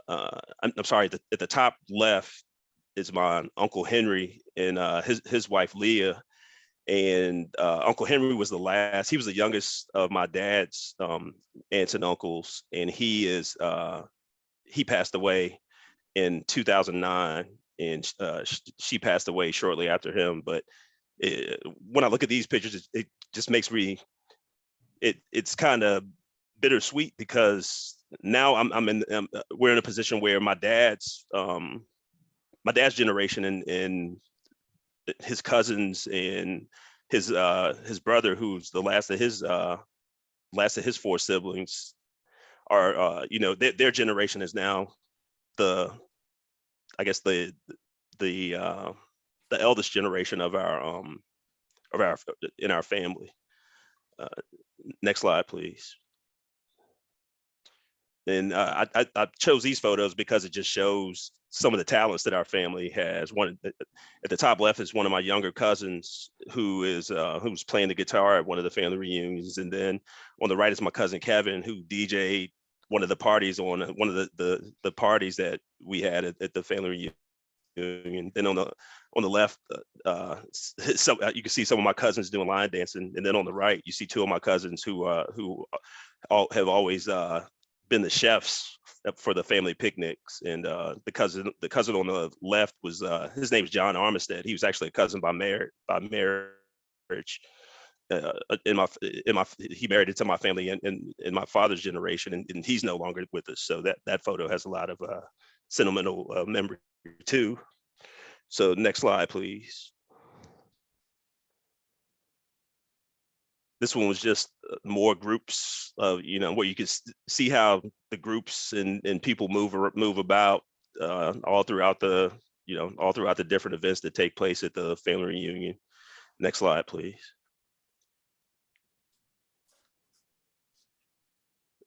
[SPEAKER 6] I'm sorry, at the top left is my Uncle Henry and his wife Leah. And Uncle Henry was the last. He was the youngest of my dad's aunts and uncles, and he passed away in 2009, and she passed away shortly after him. But when I look at these pictures, it just makes me, it's kind of bittersweet, because now we're in a position where my dad's generation and his cousins and his brother, who's the last of his four siblings, are their generation is now the eldest generation of our in our family. Next slide, please. And I chose these photos because it just shows some of the talents that our family has. One at the top left is one of my younger cousins who's playing the guitar at one of the family reunions, and then on the right is my cousin Kevin, who DJ'd one of the parties on one of the parties that we had at the family reunion. Then on the left, you can see some of my cousins doing line dancing, and then on the right, you see two of my cousins who have always been the chefs for the family picnics. And the cousin on the left was his name is John Armistead. He was actually a cousin by marriage. He married into my family in my father's generation, and he's no longer with us. So that photo has a lot of sentimental memory too. So next slide, please. This one was just more groups of, where you could see how the groups and people move about all throughout the different events that take place at the family reunion. Next slide, please.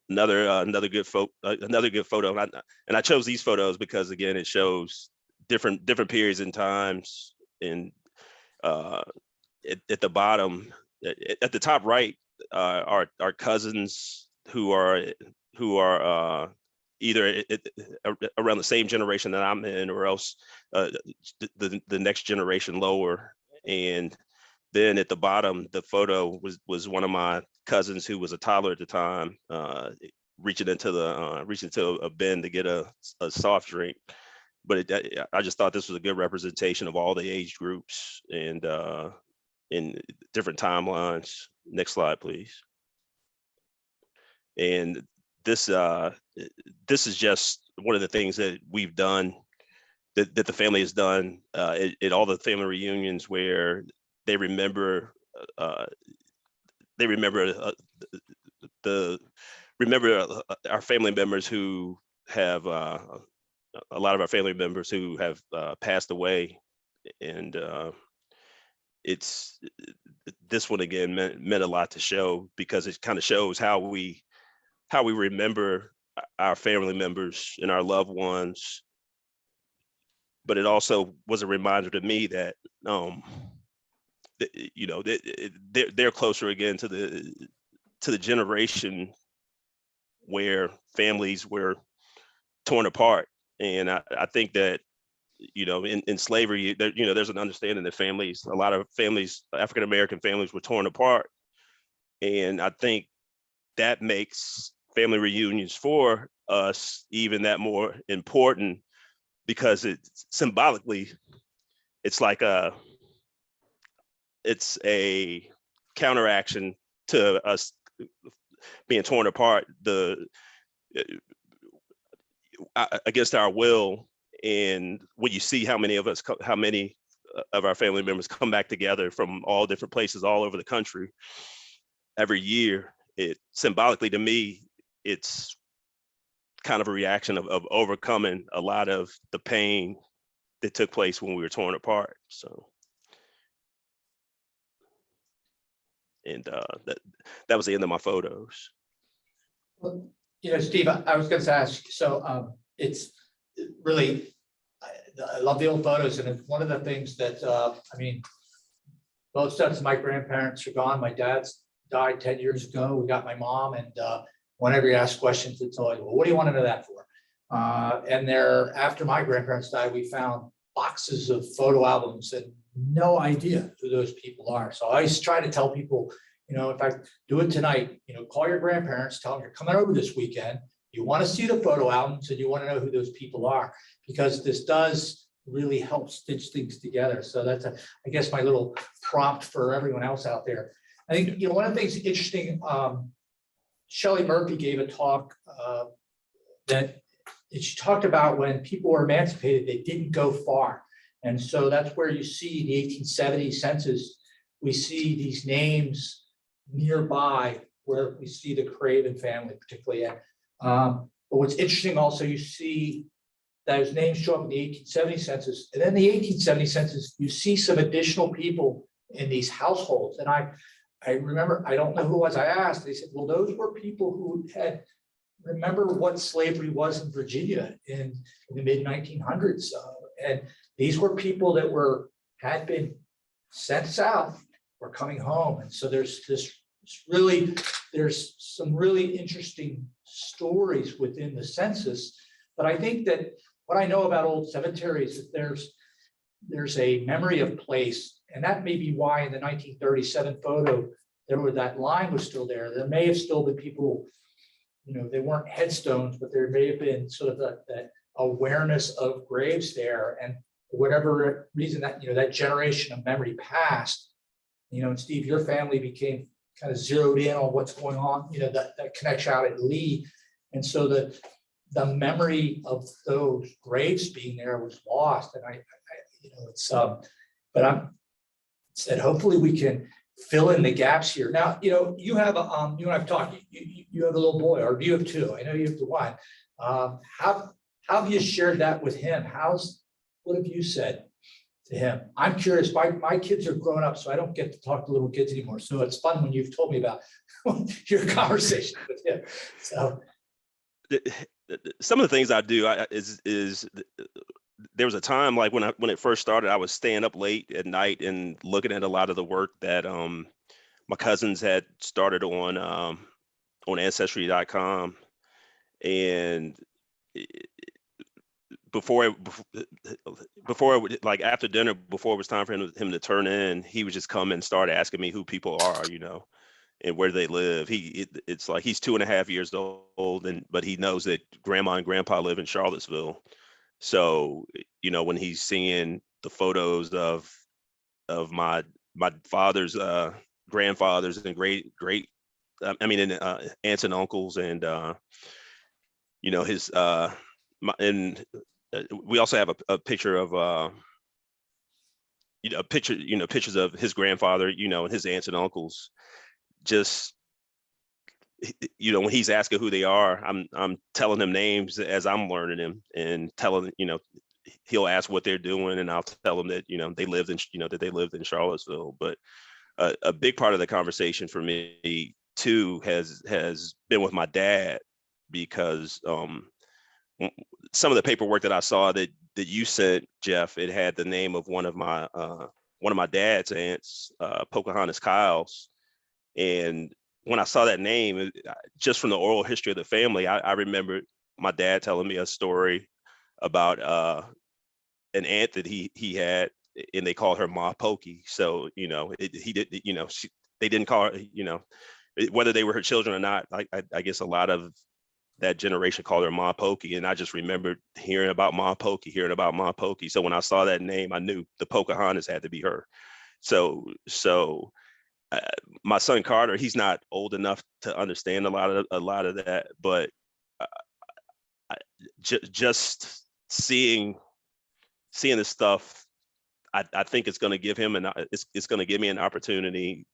[SPEAKER 6] Another good photo, and I chose these photos because, again, it shows different periods and times. And at the bottom, at the top right, are cousins who are either around the same generation that I'm in, or else the next generation lower. And then at the bottom, the photo was one of my cousins who was a toddler at the time, reaching into a bin to get a soft drink. But I just thought this was a good representation of all the age groups and in different timelines. Next slide, please. And this is just one of the things that we've done, that the family has done at all the family reunions, where they remember our family members who have a lot of our family members who have passed away. And this one again meant a lot to show, because it kind of shows how we remember our family members and our loved ones. But it also was a reminder to me that they're closer again to the generation where families were torn apart. And I think that, in slavery, there's an understanding that a lot of families, African-American families, were torn apart. And I think that makes family reunions for us even that more important, because symbolically, it's like it's a counteraction to us being torn apart against our will. And when you see how many of our family members come back together from all different places all over the country, every year, it symbolically to me, it's kind of a reaction of overcoming a lot of the pain that took place when we were torn apart. So, and that was the end of my photos.
[SPEAKER 3] Well, Steve, I was going to ask, so it's really, I love the old photos, and it's one of the things that, I mean, both sets of my grandparents are gone. My dad's died 10 years ago. We got my mom, and whenever you ask questions, it's always, well, what do you want to know that for? And there, after my grandparents died, we found boxes of photo albums and no idea who those people are. So I always try to tell people, in fact, do it tonight, call your grandparents, tell them you're coming over this weekend. You want to see the photo albums and you want to know who those people are, because this does really help stitch things together. So that's, I guess, my little prompt for everyone else out there. I think, one of the things interesting, Shelley Murphy gave a talk that she talked about when people were emancipated, they didn't go far. And so that's where you see the 1870 census, we see these names nearby where we see the Craven family particularly. But what's interesting also, you see those names show up in the 1870 census. And then the 1870 census, you see some additional people in these households. And I remember, I don't know who it was, I asked, they said, well, those were people who had, remember what slavery was in Virginia in the mid 1900s. And these were people that had been sent south, were coming home. And so there's some really interesting stories within the census. But I think that what I know about old cemeteries is that there's a memory of place. And that may be why in the 1937 photo, that line was still there. There may have still been people, they weren't headstones, but there may have been sort of that awareness of graves there. And for whatever reason that generation of memory passed, and Steve, your family became kind of zeroed in on what's going on, that connection out at Lee. And so the memory of those graves being there was lost. And but I'm said, hopefully we can fill in the gaps here. Now, you have you and I've talked, you have a little boy, or you have two. I know you have the one. How have you shared that with him? What have you said to him? I'm curious. My kids are grown up, so I don't get to talk to little kids anymore. So it's fun when you've told me about your conversation with him. So
[SPEAKER 6] some of the things I do is there was a time like when it first started, I was staying up late at night and looking at a lot of the work that my cousins had started on Ancestry.com, and before like after dinner, before it was time for him to turn in, he would just come and start asking me who people are, and where they live. It's like he's 2.5 years old, but he knows that grandma and grandpa live in Charlottesville. So, when he's seeing the photos of my father's grandfathers and aunts and uncles, and his we also have a picture of pictures of his grandfather, and his aunts and uncles. Just when he's asking who they are, I'm telling him names as I'm learning them, and telling, he'll ask what they're doing, and I'll tell him that, they lived in Charlottesville. But a big part of the conversation for me too has been with my dad, because some of the paperwork that I saw that you sent, Jeff, it had the name of one of my dad's aunts, Pocahontas Kyles. And when I saw that name, just from the oral history of the family, I remembered my dad telling me a story about an aunt that he had, and they called her Ma Pokey. So, they didn't call her, whether they were her children or not. I guess a lot of that generation called her Ma Pokey. And I just remembered hearing about Ma Pokey. So when I saw that name, I knew the Pocahontas had to be her. So my son Carter, he's not old enough to understand a lot of that, but just seeing this stuff, I think it's going to give him it's going to give me an opportunity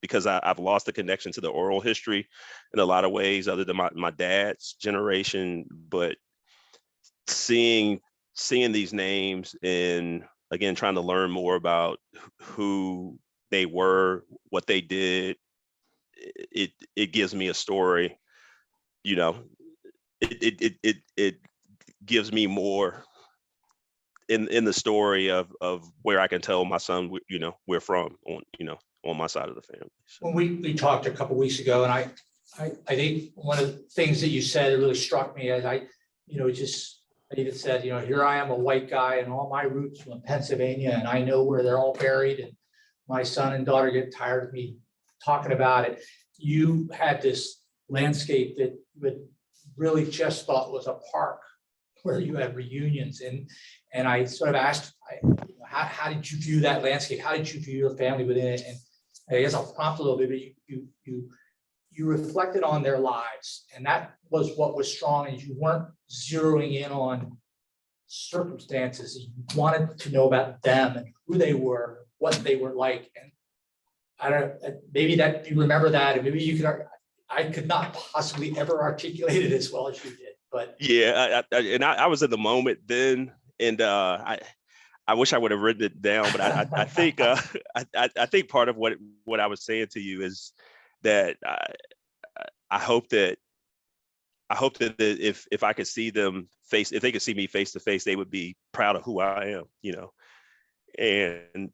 [SPEAKER 6] because I've lost the connection to the oral history in a lot of ways, other than my dad's generation. But seeing these names and again trying to learn more about who they were, what they did, it gives me a story. You know, it gives me more in the story of where I can tell my son, you know, we're from on my side of the family. So.
[SPEAKER 3] When we talked a couple weeks ago, and I think one of the things that you said that really struck me as I even said, you know, here I am, a white guy, and all my roots from Pennsylvania, and I know where they're all buried, and my son and daughter get tired of me talking about it. You had this landscape that really just thought was a park where you had reunions, and I sort of asked, how did you view that landscape? How did you view your family within it? And I guess I'll prompt a little bit, but you reflected on their lives, and that was what was strong, and you weren't zeroing in on circumstances. You wanted to know about them and who they were, what they were like. And I don't know, maybe that you remember that, and maybe you could, I could not possibly ever articulate it as well as you did, but.
[SPEAKER 6] Yeah, I was in the moment then, and I wish I would have written it down, but I think I think part of what I was saying to you is that I hope that if I could see them if they could see me face to face, they would be proud of who I am, you know. And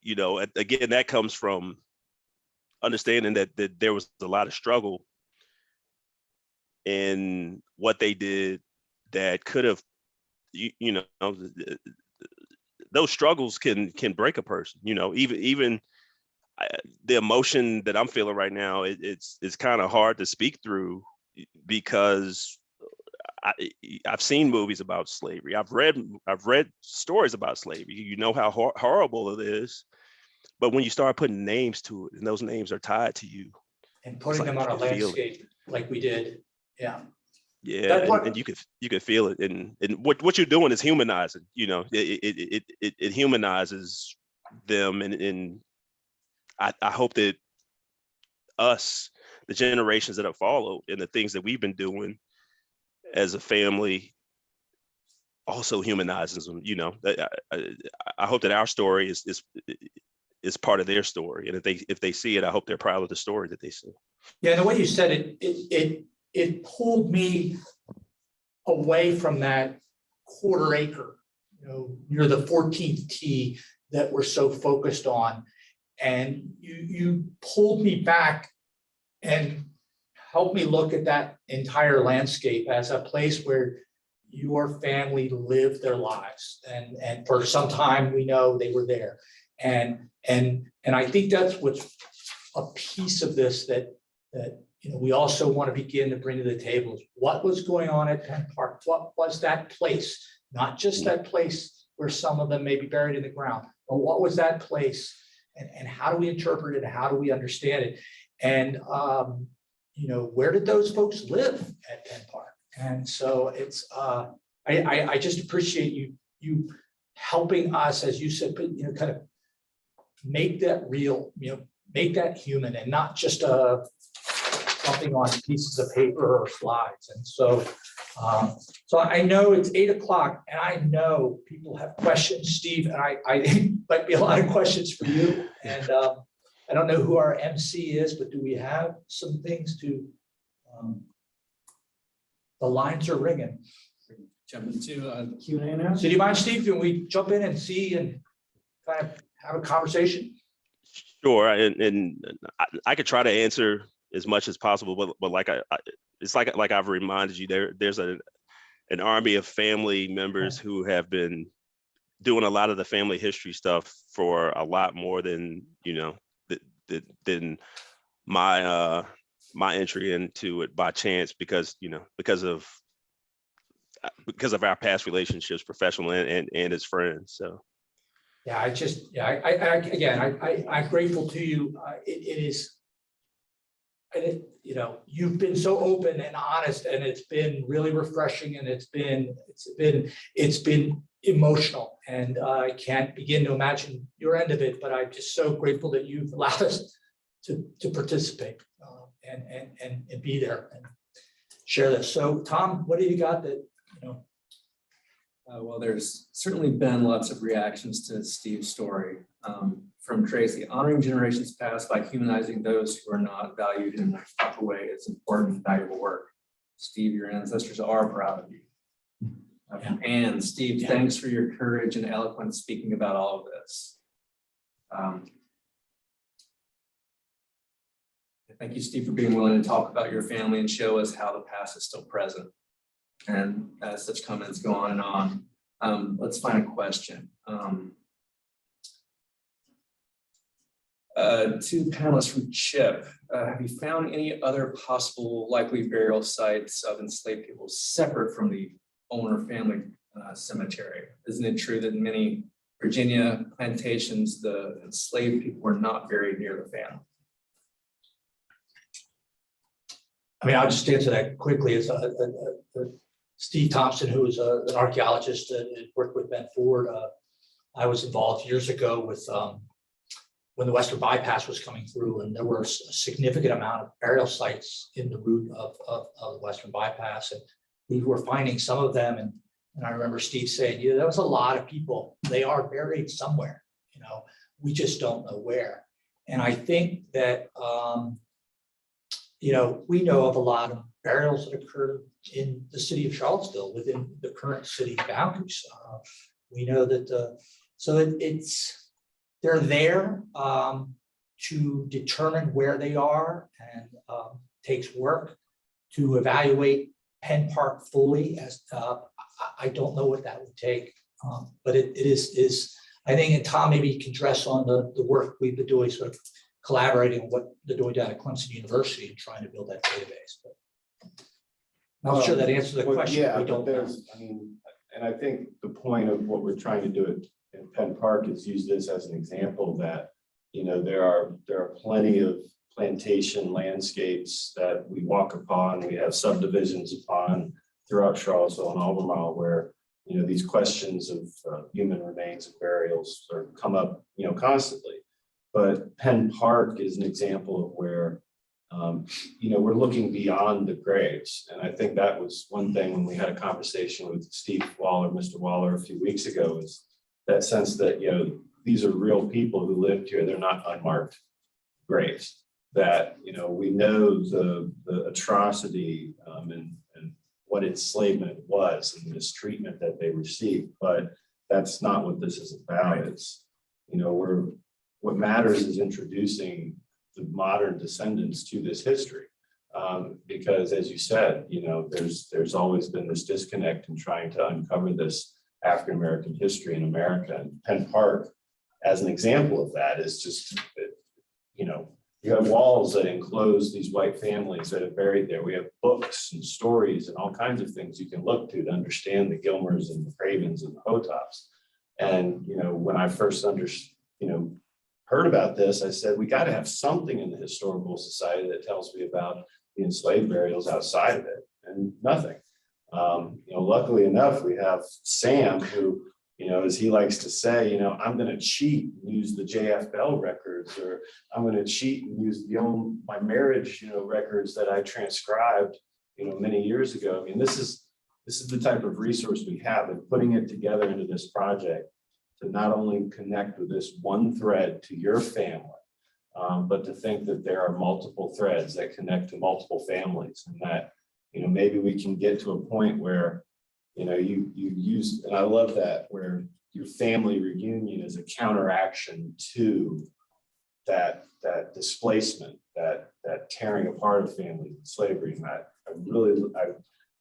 [SPEAKER 6] you know, again, that comes from understanding that there was a lot of struggle in what they did that could have, you know, those struggles can break a person, you know. Even the emotion that I'm feeling right now, it's kind of hard to speak through, because I've seen movies about slavery. I've read stories about slavery. You know how horrible it is. But when you start putting names to it, and those names are tied to you,
[SPEAKER 3] And putting them on a landscape like we did. Yeah.
[SPEAKER 6] Yeah, and you could feel it, and what you're doing is humanizing. You know, it humanizes them, and I hope that us, the generations that have followed, and the things that we've been doing as a family, also humanizes them. You know, I hope that our story is part of their story, and if they see it, I hope they're proud of the story that they see.
[SPEAKER 3] Yeah, the way you said it pulled me away from that quarter acre, you know, near the 14th tee that we're so focused on. And you pulled me back and helped me look at that entire landscape as a place where your family lived their lives. And for some time, we know they were there. And I think that's what's a piece of this that you know, we also want to begin to bring to the table is what was going on at Penn Park. What was that place? Not just that place where some of them may be buried in the ground, but what was that place? And how do we interpret it? How do we understand it? And you know, where did those folks live at Penn Park? And so it's I just appreciate you helping us, as you said, you know, kind of make that real, you know, make that human, and not just something on pieces of paper or slides. And so so I know it's 8 o'clock, and I know people have questions, Steve, and I might be a lot of questions for you. And I don't know who our MC is, but do we have some things to, the lines are ringing.
[SPEAKER 7] Jump into Q&A now.
[SPEAKER 3] So do you mind, Steve, can we jump in and see and kind of have a conversation?
[SPEAKER 6] Sure, and I could try to answer as much as possible, but like it's like I've reminded you, there's an army of family members who have been doing a lot of the family history stuff for a lot more than, you know, than my entry into it by chance, because, you know, because of our past relationships, professional and as friends. So
[SPEAKER 3] yeah, I'm grateful to you. It is, you know, you've been so open and honest, and it's been really refreshing, and it's been emotional. And I can't begin to imagine your end of it, but I'm just so grateful that you've allowed us to participate and be there and share this. So Tom, what do you got that, you know?
[SPEAKER 7] Well, there's certainly been lots of reactions to Steve's story. From Tracy, honoring generations past by humanizing those who are not valued in a proper way is important, valuable work. Steve, your ancestors are proud of you. And Steve, thanks for your courage and eloquence speaking about all of this. Thank you, Steve, for being willing to talk about your family and show us how the past is still present. And as such comments go on and on, let's find a question. Two panelists from CHIP, have you found any other possible likely burial sites of enslaved people separate from the owner family cemetery? Isn't it true that in many Virginia plantations, the enslaved people were not buried near the family?
[SPEAKER 3] I mean, I'll just answer that quickly. As Steve Thompson, who is an archaeologist that worked with Ben Ford, I was involved years ago with when the Western Bypass was coming through, and there were a significant amount of burial sites in the route of the Western Bypass, and we were finding some of them. And I remember Steve saying, "Yeah, there was a lot of people. They are buried somewhere. You know, we just don't know where." And I think that you know, we know of a lot of burials that occurred in the city of Charlottesville within the current city boundaries. We know that they're there to determine where they are, and takes work to evaluate Penn Park fully. As I don't know what that would take, but it is. I think, and Tom maybe can address on the work we've been doing, sort of collaborating with what they're doing down at Clemson University and trying to build that database. But I'm not sure that answers the question.
[SPEAKER 1] Yeah,
[SPEAKER 3] We don't know.
[SPEAKER 1] I mean, and I think the point of what we're trying to do in Penn Park is use this as an example that, you know, there are plenty of plantation landscapes that we walk upon, we have subdivisions upon throughout Charlottesville and Albemarle, where, you know, these questions of human remains and burials come up, you know, constantly. But Penn Park is an example of where, you know, we're looking beyond the graves. And I think that was one thing when we had a conversation with Steve Waller, Mr. Waller, a few weeks ago, is that sense that, you know, these are real people who lived here. They're not unmarked graves. That, you know, we know the atrocity and what enslavement was and the mistreatment that they received, but that's not what this is about. It's, you know, what matters is introducing the modern descendants to this history. Because as you said, you know, there's always been this disconnect in trying to uncover this African-American history in America. And Penn Park, as an example of that, is just, you know, you have walls that enclose these white families that are buried there. We have books and stories and all kinds of things you can look to understand the Gilmers and the Cravens and the Hotopps. And, you know, when I first heard about this, I said, we got to have something in the historical society that tells me about the enslaved burials outside of it, and nothing. You know, luckily enough, we have Sam, who, you know, as he likes to say, you know, I'm going to cheat and use the JF Bell records, or I'm going to cheat and use my marriage, you know, records that I transcribed, you know, many years ago. I mean, this is the type of resource we have, and putting it together into this project to not only connect with this one thread to your family, but to think that there are multiple threads that connect to multiple families, and that, you know, maybe we can get to a point where, you know, you use, and I love that, where your family reunion is a counteraction to that displacement, that tearing apart of families and slavery. And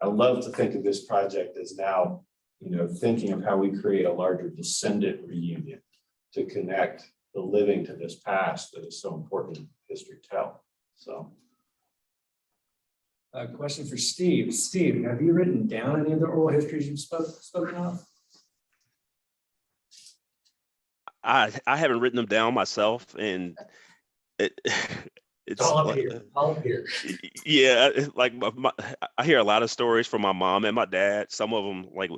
[SPEAKER 1] I love to think of this project as now, you know, thinking of how we create a larger descendant reunion to connect the living to this past that is so important in history to tell. So.
[SPEAKER 7] A question for Steve. Steve, have you written down any of the oral histories you've spoken of?
[SPEAKER 6] I haven't written them down myself, and
[SPEAKER 3] It's all up here, all up here.
[SPEAKER 6] Yeah, like I hear a lot of stories from my mom and my dad. Some of them, like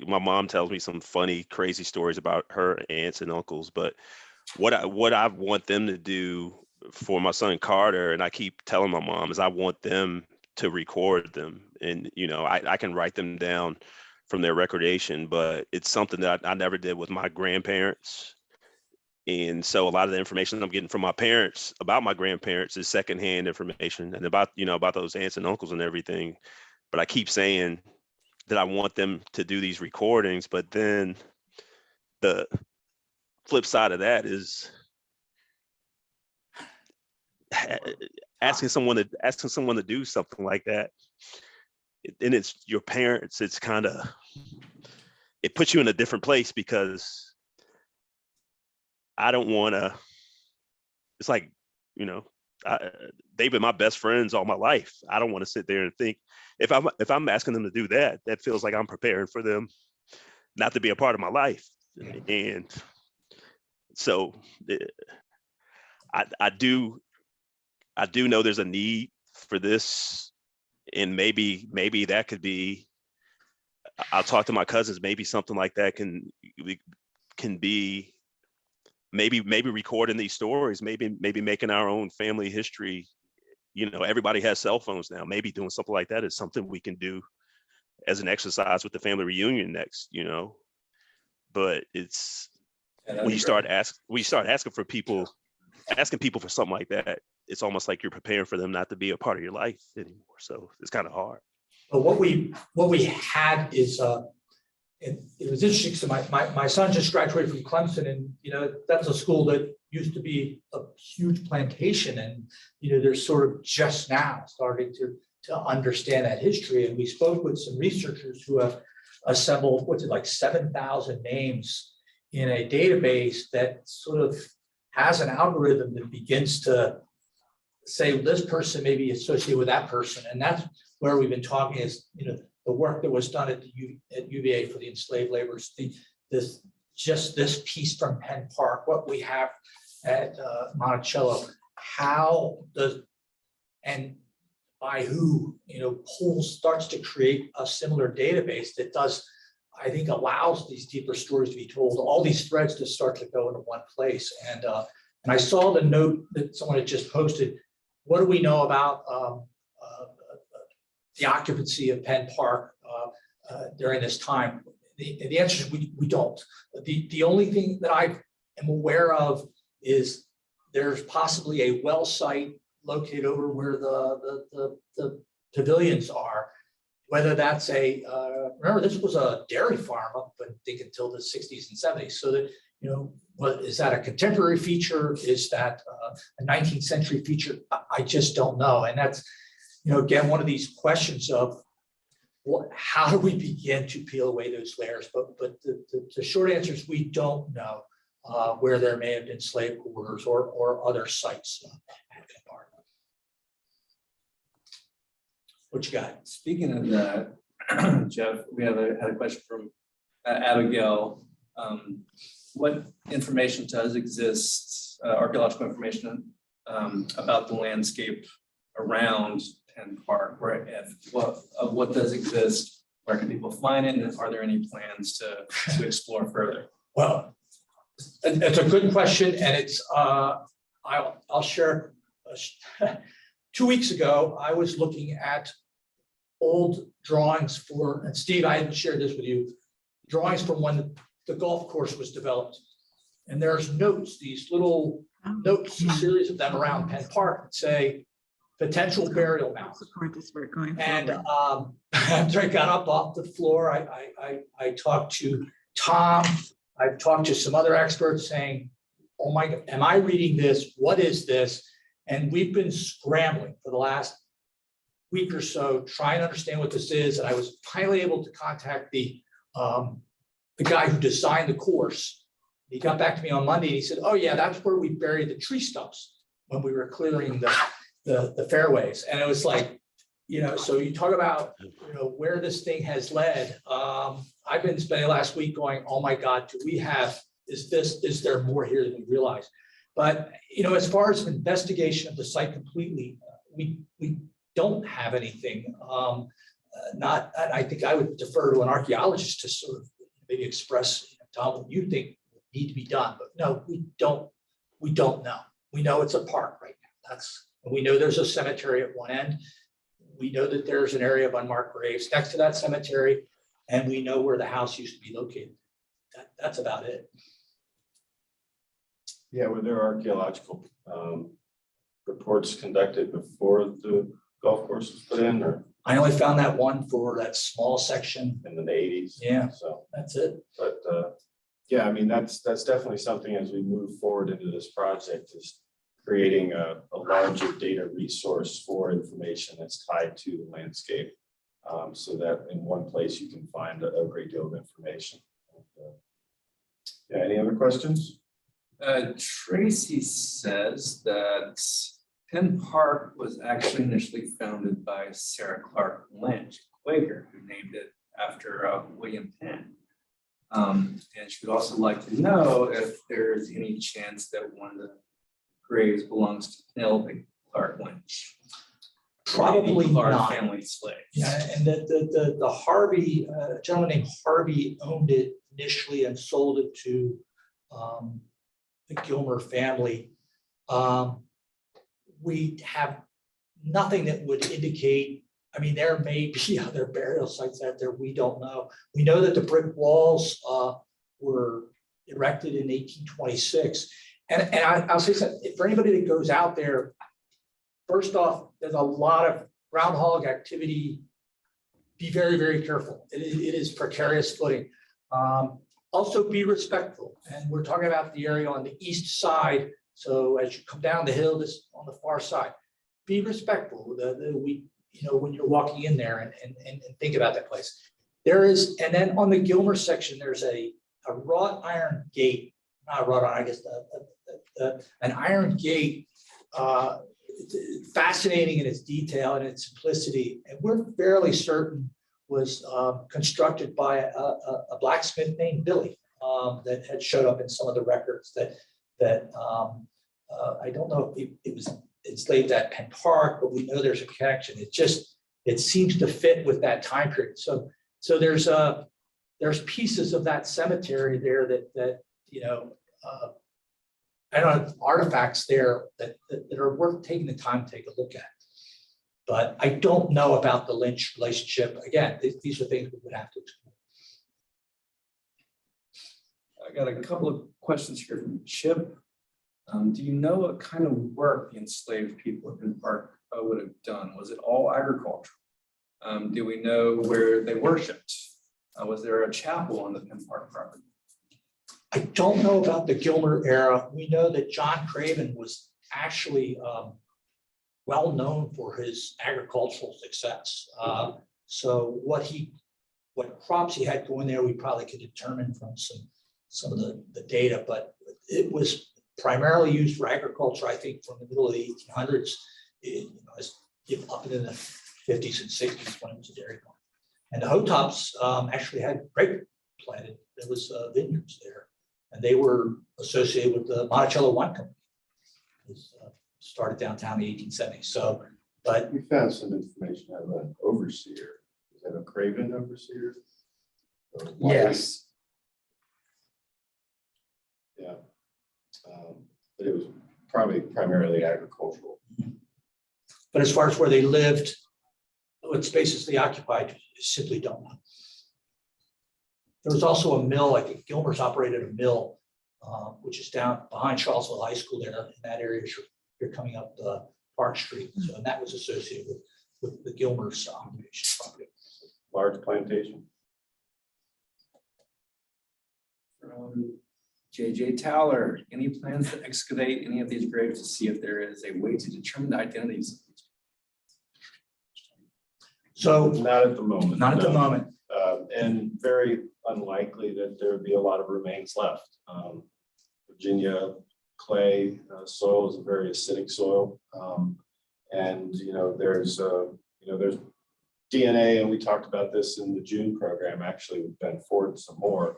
[SPEAKER 6] my mom tells me some funny, crazy stories about her aunts and uncles. But what I want them to do for my son Carter, and I keep telling my mom, is I want them to record them, and I can write them down from their recordation, but it's something that I never did with my grandparents. And so a lot of the information I'm getting from my parents about my grandparents is secondhand information, and about those aunts and uncles and everything. But I keep saying that I want them to do these recordings, but then the flip side of that is asking someone to do something like that. And it's your parents. It's it puts you in a different place, because I don't want to. It's like, they've been my best friends all my life. I don't want to sit there and think, if I'm asking them to do that, that feels like I'm preparing for them not to be a part of my life. And so I do know there's a need for this, and maybe that could be. I'll talk to my cousins. Maybe something like that can be. Maybe recording these stories, maybe making our own family history. Everybody has cell phones now. Maybe doing something like that is something we can do as an exercise with the family reunion next. But it's when you start asking people for something like that, it's almost like you're preparing for them not to be a part of your life anymore. So it's kind of hard.
[SPEAKER 3] But what we had is it was interesting. So my son just graduated from Clemson, and that's a school that used to be a huge plantation, and they're sort of just now starting to understand that history. And we spoke with some researchers who have assembled like 7,000 names in a database that sort of has an algorithm that begins to say this person may be associated with that person, and that's where we've been talking is the work that was done at UVA for the enslaved laborers, this piece from Penn Park, what we have at Monticello, how does and by who pulls starts to create a similar database that does, I think, allows these deeper stories to be told, all these threads to start to go into one place. And I saw the note that someone had just posted. What do we know about the occupancy of Penn Park during this time? The answer is we don't. The only thing that I am aware of is there's possibly a well site located over where the pavilions are. Whether that's remember this was a dairy farm up, I think, until the 60s and 70s. So that what is that a contemporary feature? Is that a 19th century feature? I just don't know. And that's again, one of these questions of how do we begin to peel away those layers? But the short answer is we don't know where there may have been slave quarters or other sites. What you got?
[SPEAKER 7] Speaking of that, Jeff, we had a question from Abigail. What information does exist, archaeological information about the landscape around Penn Park, what does exist? Where can people find it? And are there any plans to explore further?
[SPEAKER 3] Well, it's a good question, and it's I'll share. 2 weeks ago, I was looking at old drawings and Steve, I hadn't shared this with you, drawings from when the golf course was developed. And there's notes, these little notes, a series of them around Penn Park that say potential burial mound. And after I got up off the floor, I talked to Tom. I've talked to some other experts saying, oh my God, am I reading this? What is this? And we've been scrambling for the last week or so, trying to understand what this is. And I was finally able to contact the guy who designed the course. He got back to me on Monday and he said, oh yeah, that's where we buried the tree stumps when we were clearing the fairways. And it was like, so you talk about, where this thing has led. I've been spending last week going, oh my God, is there more here than we realize? But, as far as investigation of the site completely, we don't have anything. I think I would defer to an archaeologist to sort of maybe express, Tom, what you think need to be done. But no, we don't know. We know it's a park right now. We know there's a cemetery at one end. We know that there's an area of unmarked graves next to that cemetery, and we know where the house used to be located. That's about it.
[SPEAKER 1] Yeah, were there archaeological reports conducted before the golf course was put in, or
[SPEAKER 3] I only found that one for that small section.
[SPEAKER 1] in the 80s?
[SPEAKER 3] Yeah,
[SPEAKER 1] So,
[SPEAKER 3] that's it.
[SPEAKER 1] but yeah, I mean, that's definitely something as we move forward into this project, is creating a larger data resource for information that's tied to the landscape, so that in one place you can find a great deal of information. Yeah, any other questions?
[SPEAKER 7] Tracy says that Penn Park was actually initially founded by Sarah Clark Lynch, Quaker, who named it after William Penn. And she would also like to know if there's any chance that one of the graves belongs to Penelope Clark Lynch.
[SPEAKER 3] Probably
[SPEAKER 7] Clark
[SPEAKER 3] not.
[SPEAKER 7] family slave.
[SPEAKER 3] Yeah, and the Harvey, a gentleman named Harvey owned it initially and sold it to the Gilmer family. We have nothing that would indicate, I mean, there may be other burial sites out there, we don't know. We know that the brick walls were erected in 1826. And I'll say something, for anybody that goes out there, first off, there's a lot of groundhog activity. Be very, very careful. It is precarious footing. Also be respectful. And we're talking about the area on the east side. So as you come down the hill, this on the far side, be respectful. When you're walking in there and think about that place. There is, and then on the Gilmer section, there's a wrought iron gate, not wrought iron, I guess, an iron gate, fascinating in its detail and its simplicity. And we're fairly certain was constructed by a blacksmith named Billy that had showed up in some of the records that I don't know if it was enslaved at Penn Park, but we know there's a connection. It seems to fit with that time period. So there's pieces of that cemetery there that I don't have artifacts there that are worth taking the time to take a look at. But I don't know about the Lynch relationship. Again, these are things we would have to explore.
[SPEAKER 7] I got a couple of questions here from Chip. Do you know what kind of work the enslaved people at Penn Park would have done? Was it all agriculture? Do we know where they worshipped? Was there a chapel on the Penn Park property?
[SPEAKER 3] I don't know about the Gilmer era. We know that John Craven was actually well known for his agricultural success. So what crops he had going there, we probably could determine from some of the data, but it was primarily used for agriculture, I think, from the middle of the 1800s, up into the 50s and 60s when it was a dairy farm. And the Hotopps actually had grape planted. There was vineyards there, and they were associated with the Monticello Wine Company. It was started downtown in the 1870s. So, but
[SPEAKER 1] We found some information out of an overseer. Is that a Craven overseer? Or
[SPEAKER 3] yes,
[SPEAKER 1] Yeah. But it was probably primarily agricultural.
[SPEAKER 3] but as far as where they lived, what spaces they occupied, you simply don't know. There was also a mill. I think Gilmer's operated a mill, which is down behind Charlottesville High School there in that area. You're coming up Park Street. So, and that was associated with the Gilmer's occupation property.
[SPEAKER 1] Large plantation.
[SPEAKER 7] JJ Towler, any plans to excavate any of these graves to see if there is a way to determine the identities?
[SPEAKER 3] So
[SPEAKER 1] Not at the moment.
[SPEAKER 3] not at the
[SPEAKER 1] no.
[SPEAKER 3] moment.
[SPEAKER 1] And very unlikely that there would be a lot of remains left. Virginia clay soil is a very acidic soil. And, there's DNA, and we talked about this in the June program, actually with Ben Ford some more.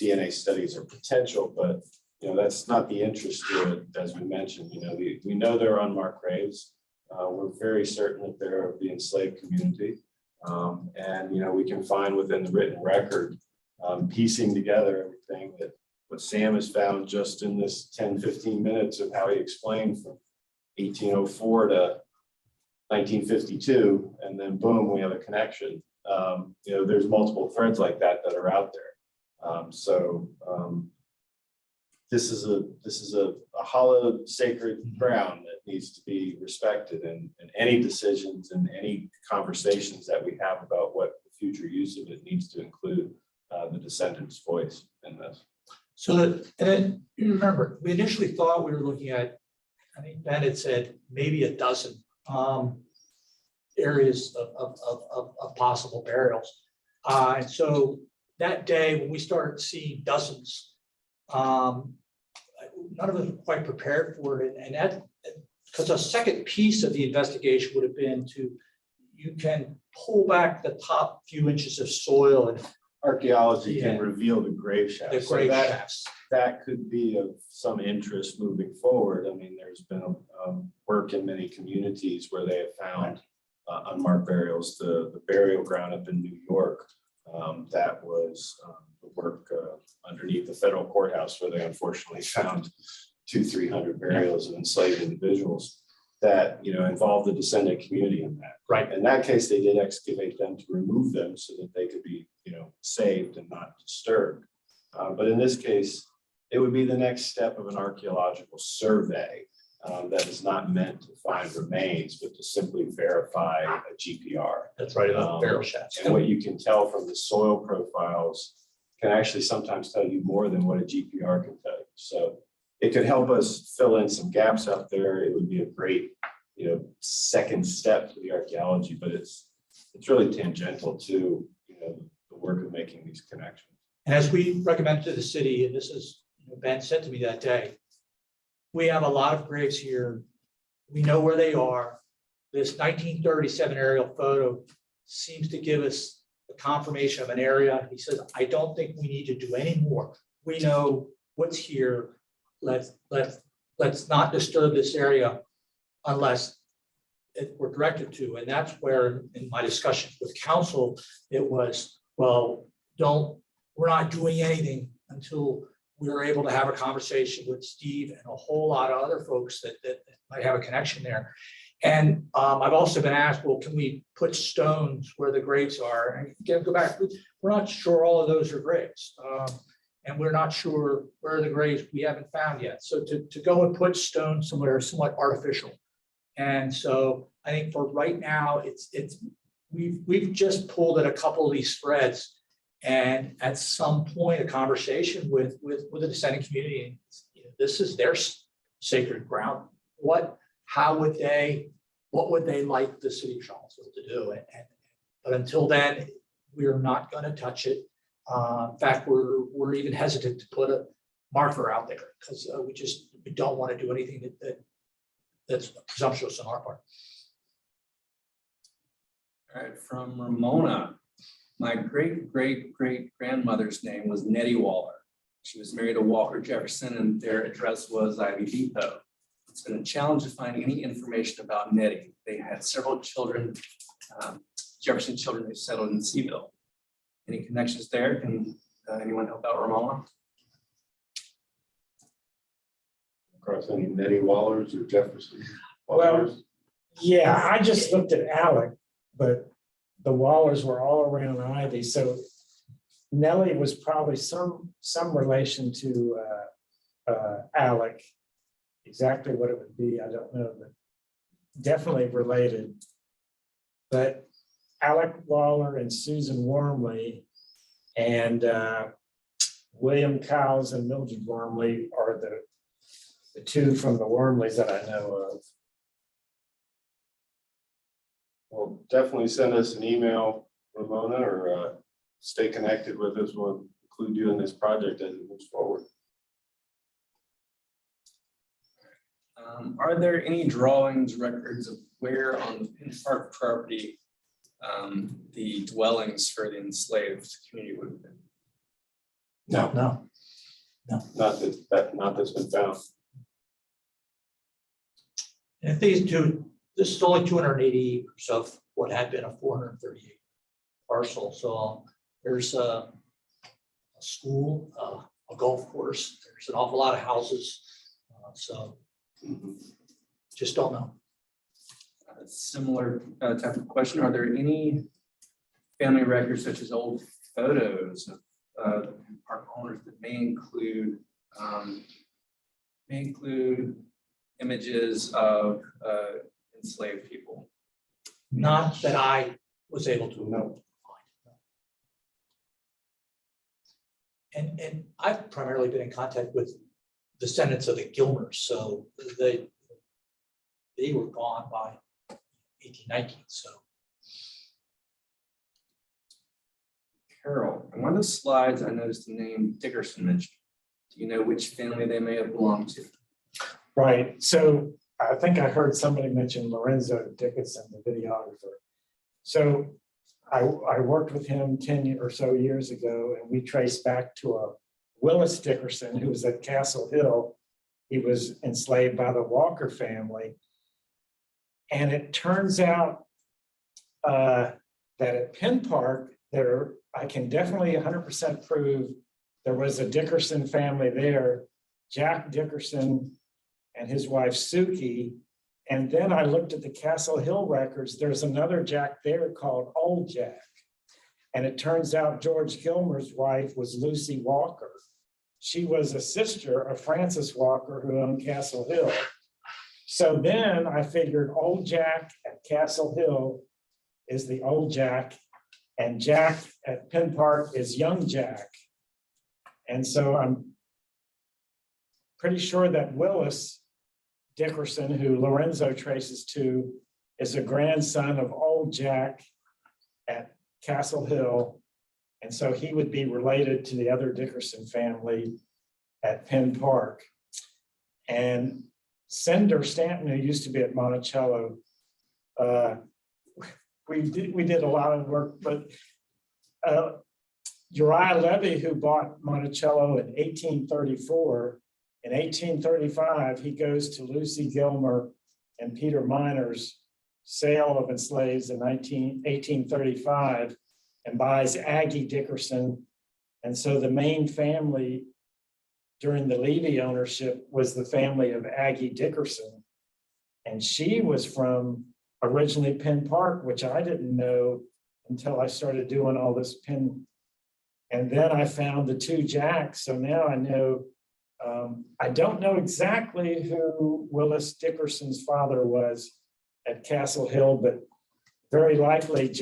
[SPEAKER 1] DNA studies are potential, but that's not the interest here, as we mentioned. We know they're unmarked graves. We're very certain that they're of the enslaved community. And we can find within the written record, piecing together everything that what Sam has found just in this 10-15 minutes of how he explained from 1804 to 1952, and then boom, we have a connection. There's multiple threads like that are out there. This is a hallowed sacred ground that needs to be respected, and any decisions and any conversations that we have about what the future use of it needs to include the descendants' voice in this.
[SPEAKER 3] So and then you remember, we initially thought we were looking at, I think Ben had said maybe a dozen areas of possible burials. And so that day when we started seeing dozens, none of us were quite prepared for it. And that, because a second piece of the investigation would have been you can pull back the top few inches of soil and
[SPEAKER 1] Archaeology can
[SPEAKER 3] Yeah.
[SPEAKER 1] reveal the grave shafts.
[SPEAKER 3] the
[SPEAKER 1] So
[SPEAKER 3] grave
[SPEAKER 1] that-
[SPEAKER 3] shafts.
[SPEAKER 1] That could be of some interest moving forward. I mean, there's been work in many communities where they have found unmarked burials. The burial ground up in New York, that was the work underneath the federal courthouse, where they unfortunately found 200-300 burials of enslaved individuals that involved the descendant community in that.
[SPEAKER 3] Right.
[SPEAKER 1] In that case, they did excavate them to remove them so that they could be saved and not disturbed. But in this case, it would be the next step of an archaeological survey that is not meant to find remains, but to simply verify a GPR.
[SPEAKER 3] That's right, about burial shafts.
[SPEAKER 1] And what you can tell from the soil profiles can actually sometimes tell you more than what a GPR can tell you. So it could help us fill in some gaps out there. It would be a great, second step to the archaeology, but it's really tangential to, the work of making these connections.
[SPEAKER 3] And as we recommended to the city, and this is, Ben said to me that day, we have a lot of graves here. We know where they are. This 1937 aerial photo seems to give us a confirmation of an area. He says, I don't think we need to do any more. We know what's here. Let's not disturb this area unless we're directed to. And that's where, in my discussions with council, it was, well, we're not doing anything until we're able to have a conversation with Steve and a whole lot of other folks that might have a connection there. And I've also been asked, well, can we put stones where the graves are? And again, go back, we're not sure all of those are graves. And we're not sure where the graves we haven't found yet. So to go and put stones somewhere is somewhat artificial. And so I think for right now, we've just pulled at a couple of these threads. And at some point, a conversation with the descendant community, this is their sacred ground. What would they like the city of Charlottesville to do? But until then, we're not going to touch it. In fact, we're even hesitant to put a marker out there because we don't want to do anything that's presumptuous on our part.
[SPEAKER 7] All right, from Ramona. My great-great-great-grandmother's name was Nettie Waller. She was married to Walker Jefferson and their address was Ivy Depot. It's been a challenge to find any information about Nettie. They had several children, Jefferson children who settled in Seville. Any connections there? Can anyone help out Ramona?
[SPEAKER 1] Across any Nettie Wallers or Jefferson?
[SPEAKER 5] Well, yeah, I just looked at Alec, but the Wallers were all around Ivy, so Nellie was probably some relation to Alec. Exactly what it would be, I don't know, but definitely related. But Alec Waller and Susan Wormley and William Cowles and Mildred Wormley are the two from the Wormleys that I know of.
[SPEAKER 1] Well, definitely send us an email, Ramona, or stay connected with us. We'll include you in this project as it moves forward.
[SPEAKER 7] Are there any drawings, records of where on the Penn Park property the dwellings for the enslaved community would have been?
[SPEAKER 1] No. Not that's been found.
[SPEAKER 3] And if these two, this is only 280 acres of what had been a 438 parcel. So there's a school, a golf course. There's an awful lot of houses. So just don't know.
[SPEAKER 7] A similar type of question. Are there any family records such as old photos of park owners that may include images of enslaved people?
[SPEAKER 3] Not that I was able to know. And I've primarily been in contact with descendants of the Gilmers, so they were gone by 1819. So
[SPEAKER 7] Carol, on one of the slides, I noticed the name Dickerson mentioned. Do you know which family they may have belonged to?
[SPEAKER 5] Right, so I think I heard somebody mention Lorenzo Dickinson, the videographer. So I worked with him 10 or so years ago, and we traced back to a Willis Dickerson who was at Castle Hill. He was enslaved by the Walker family. And it turns out that at Penn Park, I can definitely 100% prove there was a Dickerson family there, Jack Dickerson and his wife Suki. And then I looked at the Castle Hill records. There's another Jack there called Old Jack. And it turns out George Gilmer's wife was Lucy Walker. She was a sister of Francis Walker, who owned Castle Hill. So then I figured Old Jack at Castle Hill is the Old Jack, and Jack at Penn Park is Young Jack. And so I'm pretty sure that Willis Dickerson, who Lorenzo traces to, is a grandson of Old Jack at Castle Hill. And so he would be related to the other Dickerson family at Penn Park. And Senator Stanton, who used to be at Monticello, we did a lot of work, but Uriah Levy, who bought Monticello in 1834, in 1835, he goes to Lucy Gilmer and Peter Miner's sale of enslaved in 1835 and buys Aggie Dickerson. And so the main family during the Levy ownership was the family of Aggie Dickerson. And she was from originally Penn Park, which I didn't know until I started doing all this Penn. And then I found the two Jacks. So now I know, I don't know exactly who Willis Dickerson's father was at Castle Hill, but very likely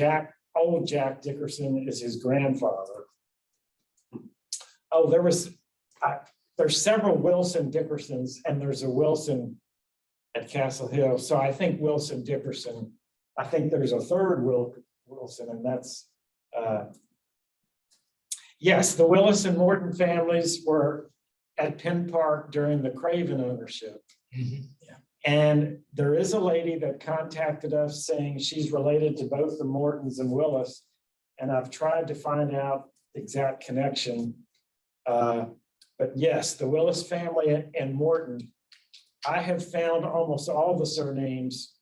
[SPEAKER 5] Old Jack Dickerson is his grandfather. Oh, there's several Wilson Dickersons, and there's a Wilson at Castle Hill. So I think Wilson Dickerson, I think there's a third Wilson, and that's, yes, the Willis and Morton families were at Penn Park during the Craven ownership.
[SPEAKER 3] Yeah.
[SPEAKER 5] And there is a lady that contacted us saying she's related to both the Mortons and Willis. And I've tried to find out the exact connection. But yes, the Willis family and Morton, I have found almost all the surnames.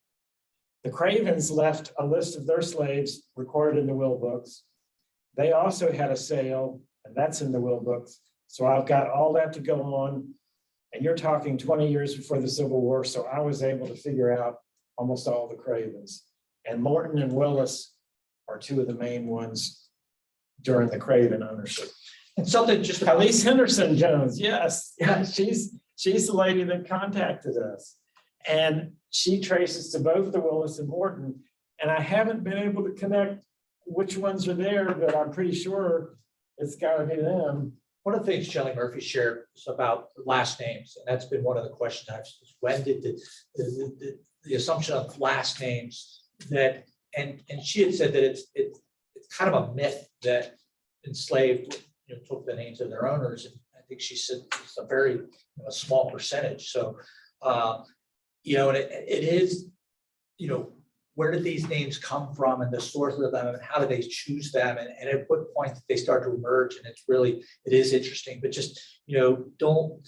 [SPEAKER 5] The Cravens left a list of their slaves recorded in the will books. They also had a sale, and that's in the will books. So I've got all that to go on. And you're talking 20 years before the Civil War. So I was able to figure out almost all the Cravens. And Morton and Willis are two of the main ones during the Craven ownership.
[SPEAKER 3] And something just
[SPEAKER 5] At least Henderson Jones, yes. Yeah, she's the lady that contacted us. And she traces to both the Willis and Morton. And I haven't been able to connect which ones are there, but I'm pretty sure it's got to be them.
[SPEAKER 3] one of the things Shelley Murphy shared was about last names, and that's been one of the questions I've asked. When did the assumption of last names that, and she had said that it's kind of a myth that enslaved took the names of their owners, and I think she said it's a very small percentage. So and it is where did these names come from and the source of them and how did they choose them and at what point did they start to emerge? And it is interesting, but just, don't,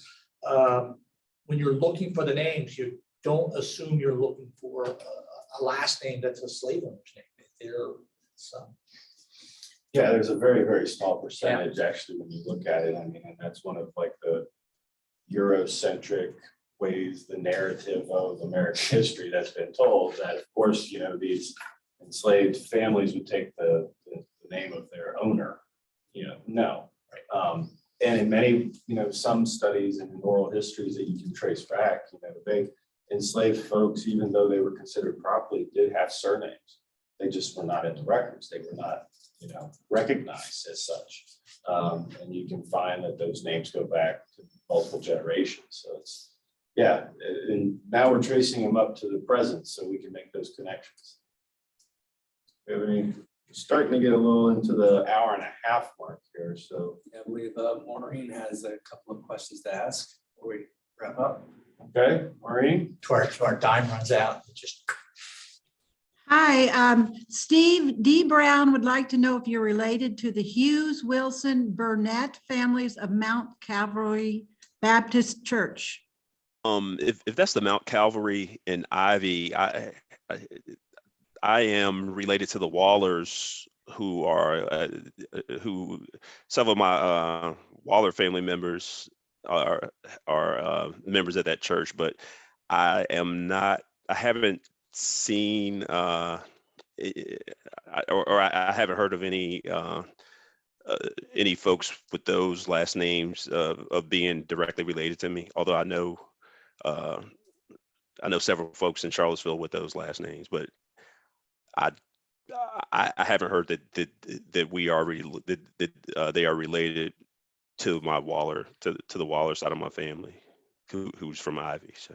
[SPEAKER 3] when you're looking for the names, you don't assume you're looking for a last name that's a slave owner's name.
[SPEAKER 1] Yeah, there's a very, very small percentage actually, when you look at it. I mean, and that's one of like the Eurocentric ways, the narrative of American history that's been told, that of course, these enslaved families would take the name of their owner, no. And in many, some studies and oral histories that you can trace back, they enslaved folks, even though they were considered properly, did have surnames. They just were not in the records. They were not, recognized as such. And you can find that those names go back to multiple generations. So it's, yeah, and now we're tracing them up to the present so we can make those connections. I mean, starting to get a little into the hour and a half mark here. So
[SPEAKER 7] I believe Maureen has a couple of questions to ask before we wrap up.
[SPEAKER 1] okay, Maureen.
[SPEAKER 3] To our time runs out.
[SPEAKER 2] Hi, Steve D. Brown would like to know if you're related to the Hughes, Wilson, Burnett families of Mount Calvary Baptist Church.
[SPEAKER 6] If that's the Mount Calvary in Ivy, I am related to the Wallers, who are who some of my Waller family members are members of that church, but I am not. I haven't seen I haven't heard of any folks with those last names of being directly related to me. Although I know several folks in Charlottesville with those last names, but I haven't heard that we are that they are related to my Waller to the Waller side of my family, who's from Ivy. So.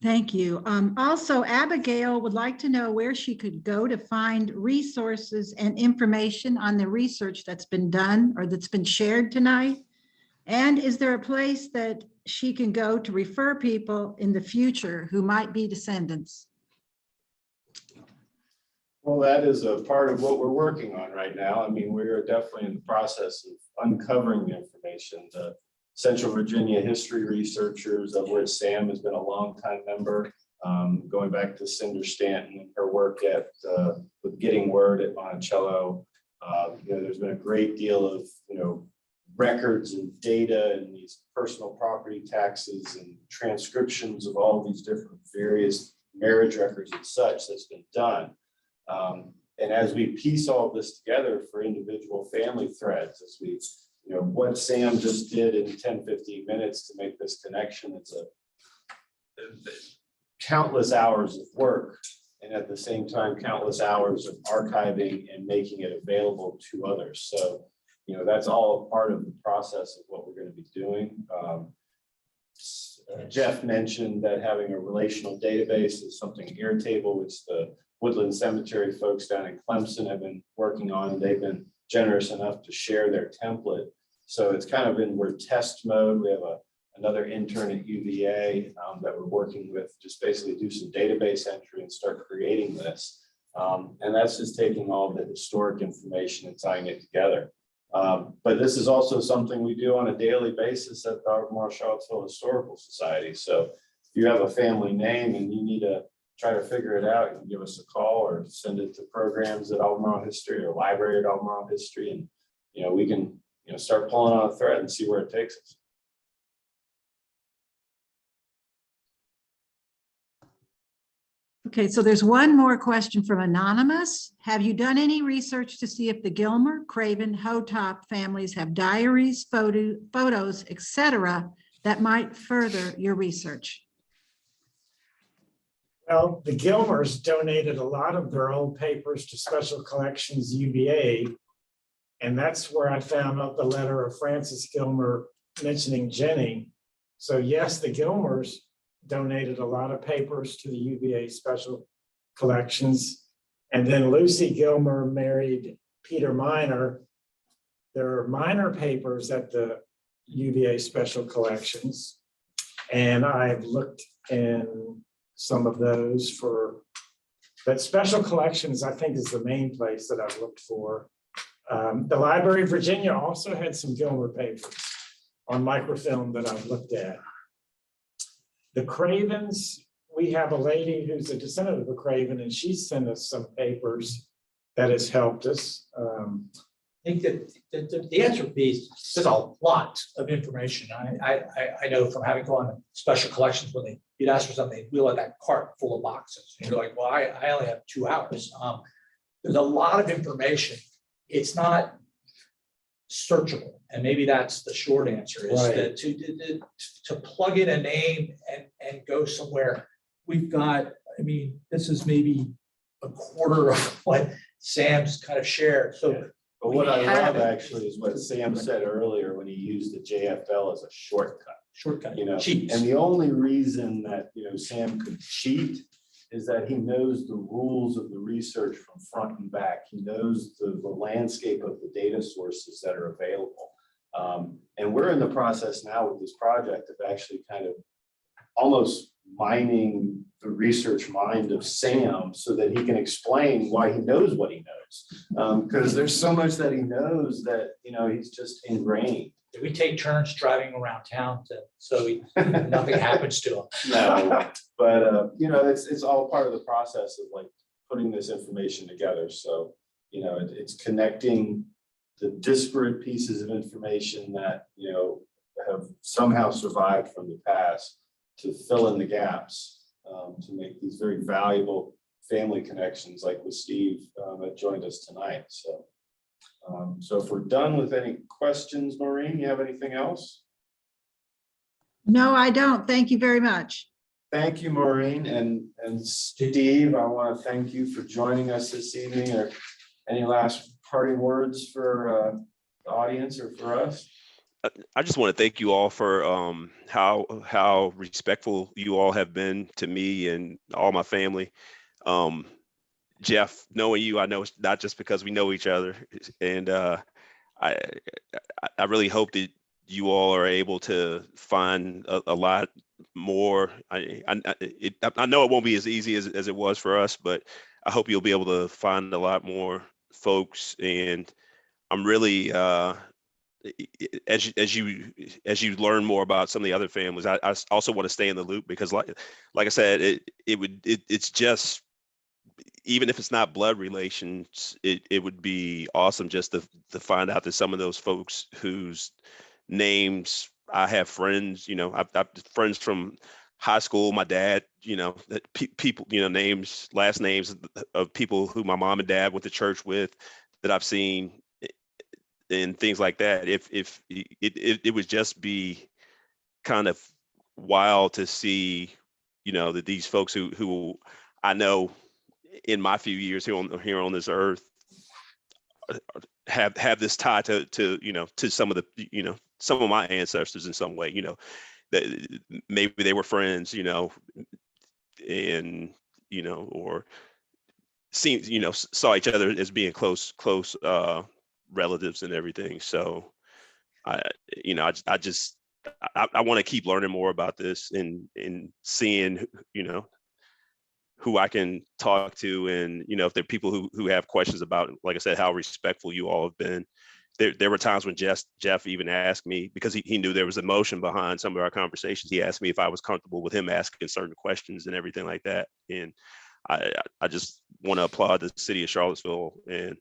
[SPEAKER 2] Thank you. Also, Abigail would like to know where she could go to find resources and information on the research that's been done or that's been shared tonight. And is there a place that she can go to refer people in the future who might be descendants?
[SPEAKER 1] Well, that is a part of what we're working on right now. I mean, we're definitely in the process of uncovering the information. The Central Virginia history researchers, of which Sam has been a longtime member, going back to Cinder Stanton and her work with Getting Word at Monticello. There's been a great deal of records and data and these personal property taxes and transcriptions of all these different various marriage records and such that's been done. And as we piece all this together for individual family threads, as we what Sam just did in 10, 15 minutes to make this connection, it's countless hours of work. And at the same time, countless hours of archiving and making it available to others. So, that's all a part of the process of what we're going to be doing. Jeff mentioned that having a relational database is something Airtable, which the Woodland Cemetery folks down in Clemson have been working on. They've been generous enough to share their template. So it's kind of we're test mode. We have another intern at UVA that we're working with, just basically do some database entry and start creating this. And that's just taking all the historic information and tying it together. But this is also something we do on a daily basis at the Albemarle Charlottesville Historical Society. So if you have a family name and you need to try to figure it out, you can give us a call or send it to programs at Albemarle History or library at Albemarle History. And, we can, start pulling on a thread and see where it takes us.
[SPEAKER 2] Okay, so there's one more question from Anonymous. Have you done any research to see if the Gilmer, Craven, Hotopp families have diaries, photos, etc., that might further your research?
[SPEAKER 5] Well, the Gilmers donated a lot of their old papers to Special Collections UVA. And that's where I found out the letter of Francis Gilmer mentioning Jenny. So yes, the Gilmers donated a lot of papers to the UVA Special Collections. And then Lucy Gilmer married Peter Minor. There are minor papers at the UVA Special Collections. And I've looked in some of those but special collections, I think, is the main place that I've looked for. The Library of Virginia also had some Gilmer papers on microfilm that I've looked at. The Cravens, we have a lady who's a descendant of the Craven, and she sent us some papers that has helped us.
[SPEAKER 3] I think that the answer would be, there's a lot of information. I know from having gone to special collections, when you'd ask for something, they'd wheel out that cart full of boxes. And you're like, well, I only have 2 hours. There's a lot of information. It's not searchable. And maybe that's the short answer, is
[SPEAKER 5] Right.
[SPEAKER 3] that to plug in a name and go somewhere. We've got, I mean, this is maybe a quarter of what Sam's kind of shared. So
[SPEAKER 1] But what I
[SPEAKER 3] We have
[SPEAKER 1] love
[SPEAKER 3] it.
[SPEAKER 1] actually is what Sam said earlier when he used the JFL as a shortcut,
[SPEAKER 3] shortcut,
[SPEAKER 1] you know?
[SPEAKER 3] cheats.
[SPEAKER 1] And the only reason that, Sam could cheat is that he knows the rules of the research from front and back. He knows the landscape of the data sources that are available. And we're in the process now with this project of actually kind of almost mining the research mind of Sam so that he can explain why he knows what he knows. Because there's so much that he knows that, he's just ingrained.
[SPEAKER 3] We take turns driving around town nothing happens to him.
[SPEAKER 1] No, but, it's all part of the process of like putting this information together. So, it's connecting the disparate pieces of information that, have somehow survived from the past to fill in the gaps, to make these very valuable family connections, like with Steve that joined us tonight. So, so if we're done with any questions, Maureen, you have anything else?
[SPEAKER 2] No, I don't. Thank you very much.
[SPEAKER 1] Thank you, Maureen, and Steve. I want to thank you for joining us this evening. Or any last parting words for the audience or for us?
[SPEAKER 6] I just want to thank you all for how respectful you all have been to me and all my family. Jeff, knowing you, I know it's not just because we know each other, and I really hope that you all are able to find a lot more. I know it won't be as easy as it was for us, but I hope you'll be able to find a lot more folks. And I'm really as you learn more about some of the other families, I also want to stay in the loop, because like I said, it's just, even if it's not blood relations, it would be awesome just to find out that some of those folks whose names I have friends, I've friends from high school, my dad, people, names, last names of people who my mom and dad went to church with, that I've seen, and things like that. If it would just be kind of wild to see, that these folks who I know in my few years here on this earth have this tie to some of the, some of my ancestors in some way, that maybe they were friends, and, or seen, saw each other as being close relatives and everything. So I want to keep learning more about this and seeing, who I can talk to, and, if there are people who have questions about, like I said, how respectful you all have been. There were times when Jeff even asked me, because he knew there was emotion behind some of our conversations. He asked me if I was comfortable with him asking certain questions and everything like that. And I just want to applaud the city of Charlottesville. And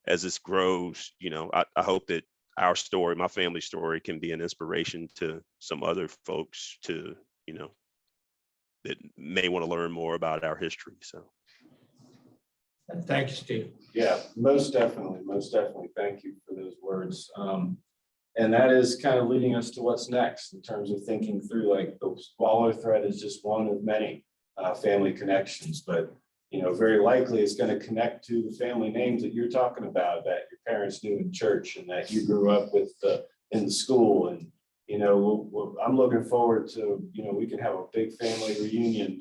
[SPEAKER 6] as this grows, I hope that our story, my family story, can be an inspiration to some other folks to, that may want to learn more about our history. So.
[SPEAKER 3] Thank you, Steve.
[SPEAKER 1] Yeah, most definitely. Thank you for those words. And that is kind of leading us to what's next in terms of thinking through, like, the smaller thread is just one of many family connections, but, very likely it's going to connect to the family names that you're talking about, that your parents knew in church and that you grew up with in the school. And, I'm looking forward to, we can have a big family reunion,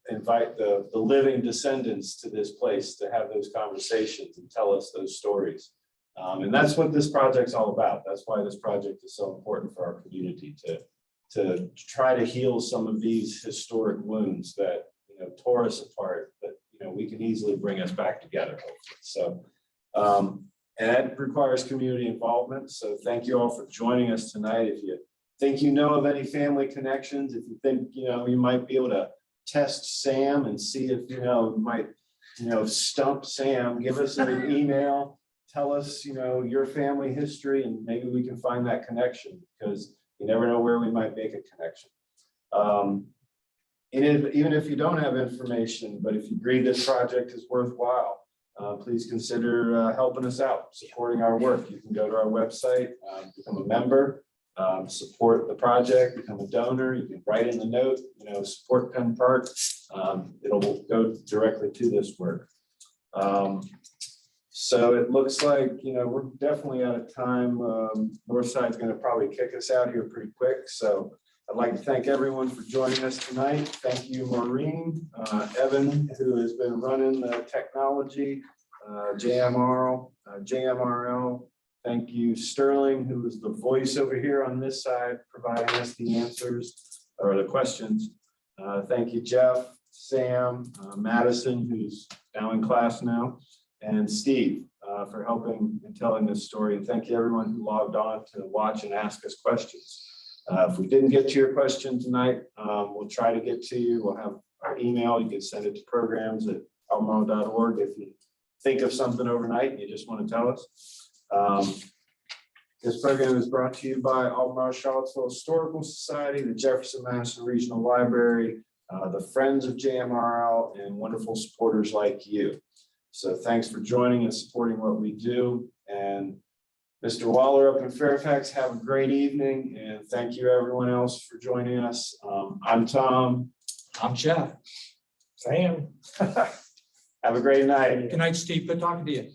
[SPEAKER 1] invite the living descendants to this place to have those conversations and tell us those stories. And that's what this project's all about. That's why this project is so important for our community, to to try to heal some of these historic wounds that, tore us apart, but, we can easily bring us back together. Hopefully. So, and that requires community involvement. So thank you all for joining us tonight. If you think you know of any family connections, if you think, you might be able to test Sam and see if, you might, stump Sam, give us an email, tell us, your family history, and maybe we can find that connection, because you never know where we might make a connection. And even if you don't have information, but if you agree this project is worthwhile, please consider helping us out, supporting our work. You can go to our website, become a member, support the project, become a donor. You can write in the note, support Penn Park. It'll go directly to this work. So it looks like, we're definitely out of time. Northside's going to probably kick us out here pretty quick. So I'd like to thank everyone for joining us tonight. Thank you, Maureen, Evan, who has been running the technology, JMRL. Thank you, Sterling, who is the voice over here on this side, providing us the answers or the questions. Thank you, Jeff, Sam, Madison, who's now in class now, and Steve for helping and telling this story. And thank you, everyone who logged on to watch and ask us questions. If we didn't get to your question tonight, we'll try to get to you. We'll have our email. You can send it to programs@albemarle.org if you think of something overnight and you just want to tell us. This program is brought to you by Albemarle Charlottesville Historical Society, the Jefferson-Madison Regional Library, the Friends of JMRL, and wonderful supporters like you. So thanks for joining and supporting what we do. And Mr. Waller up in Fairfax, have a great evening, and thank you everyone else for joining us. I'm Tom.
[SPEAKER 3] I'm Jeff.
[SPEAKER 5] Sam.
[SPEAKER 1] Have a great night.
[SPEAKER 3] Good night, Steve. Good talking to you.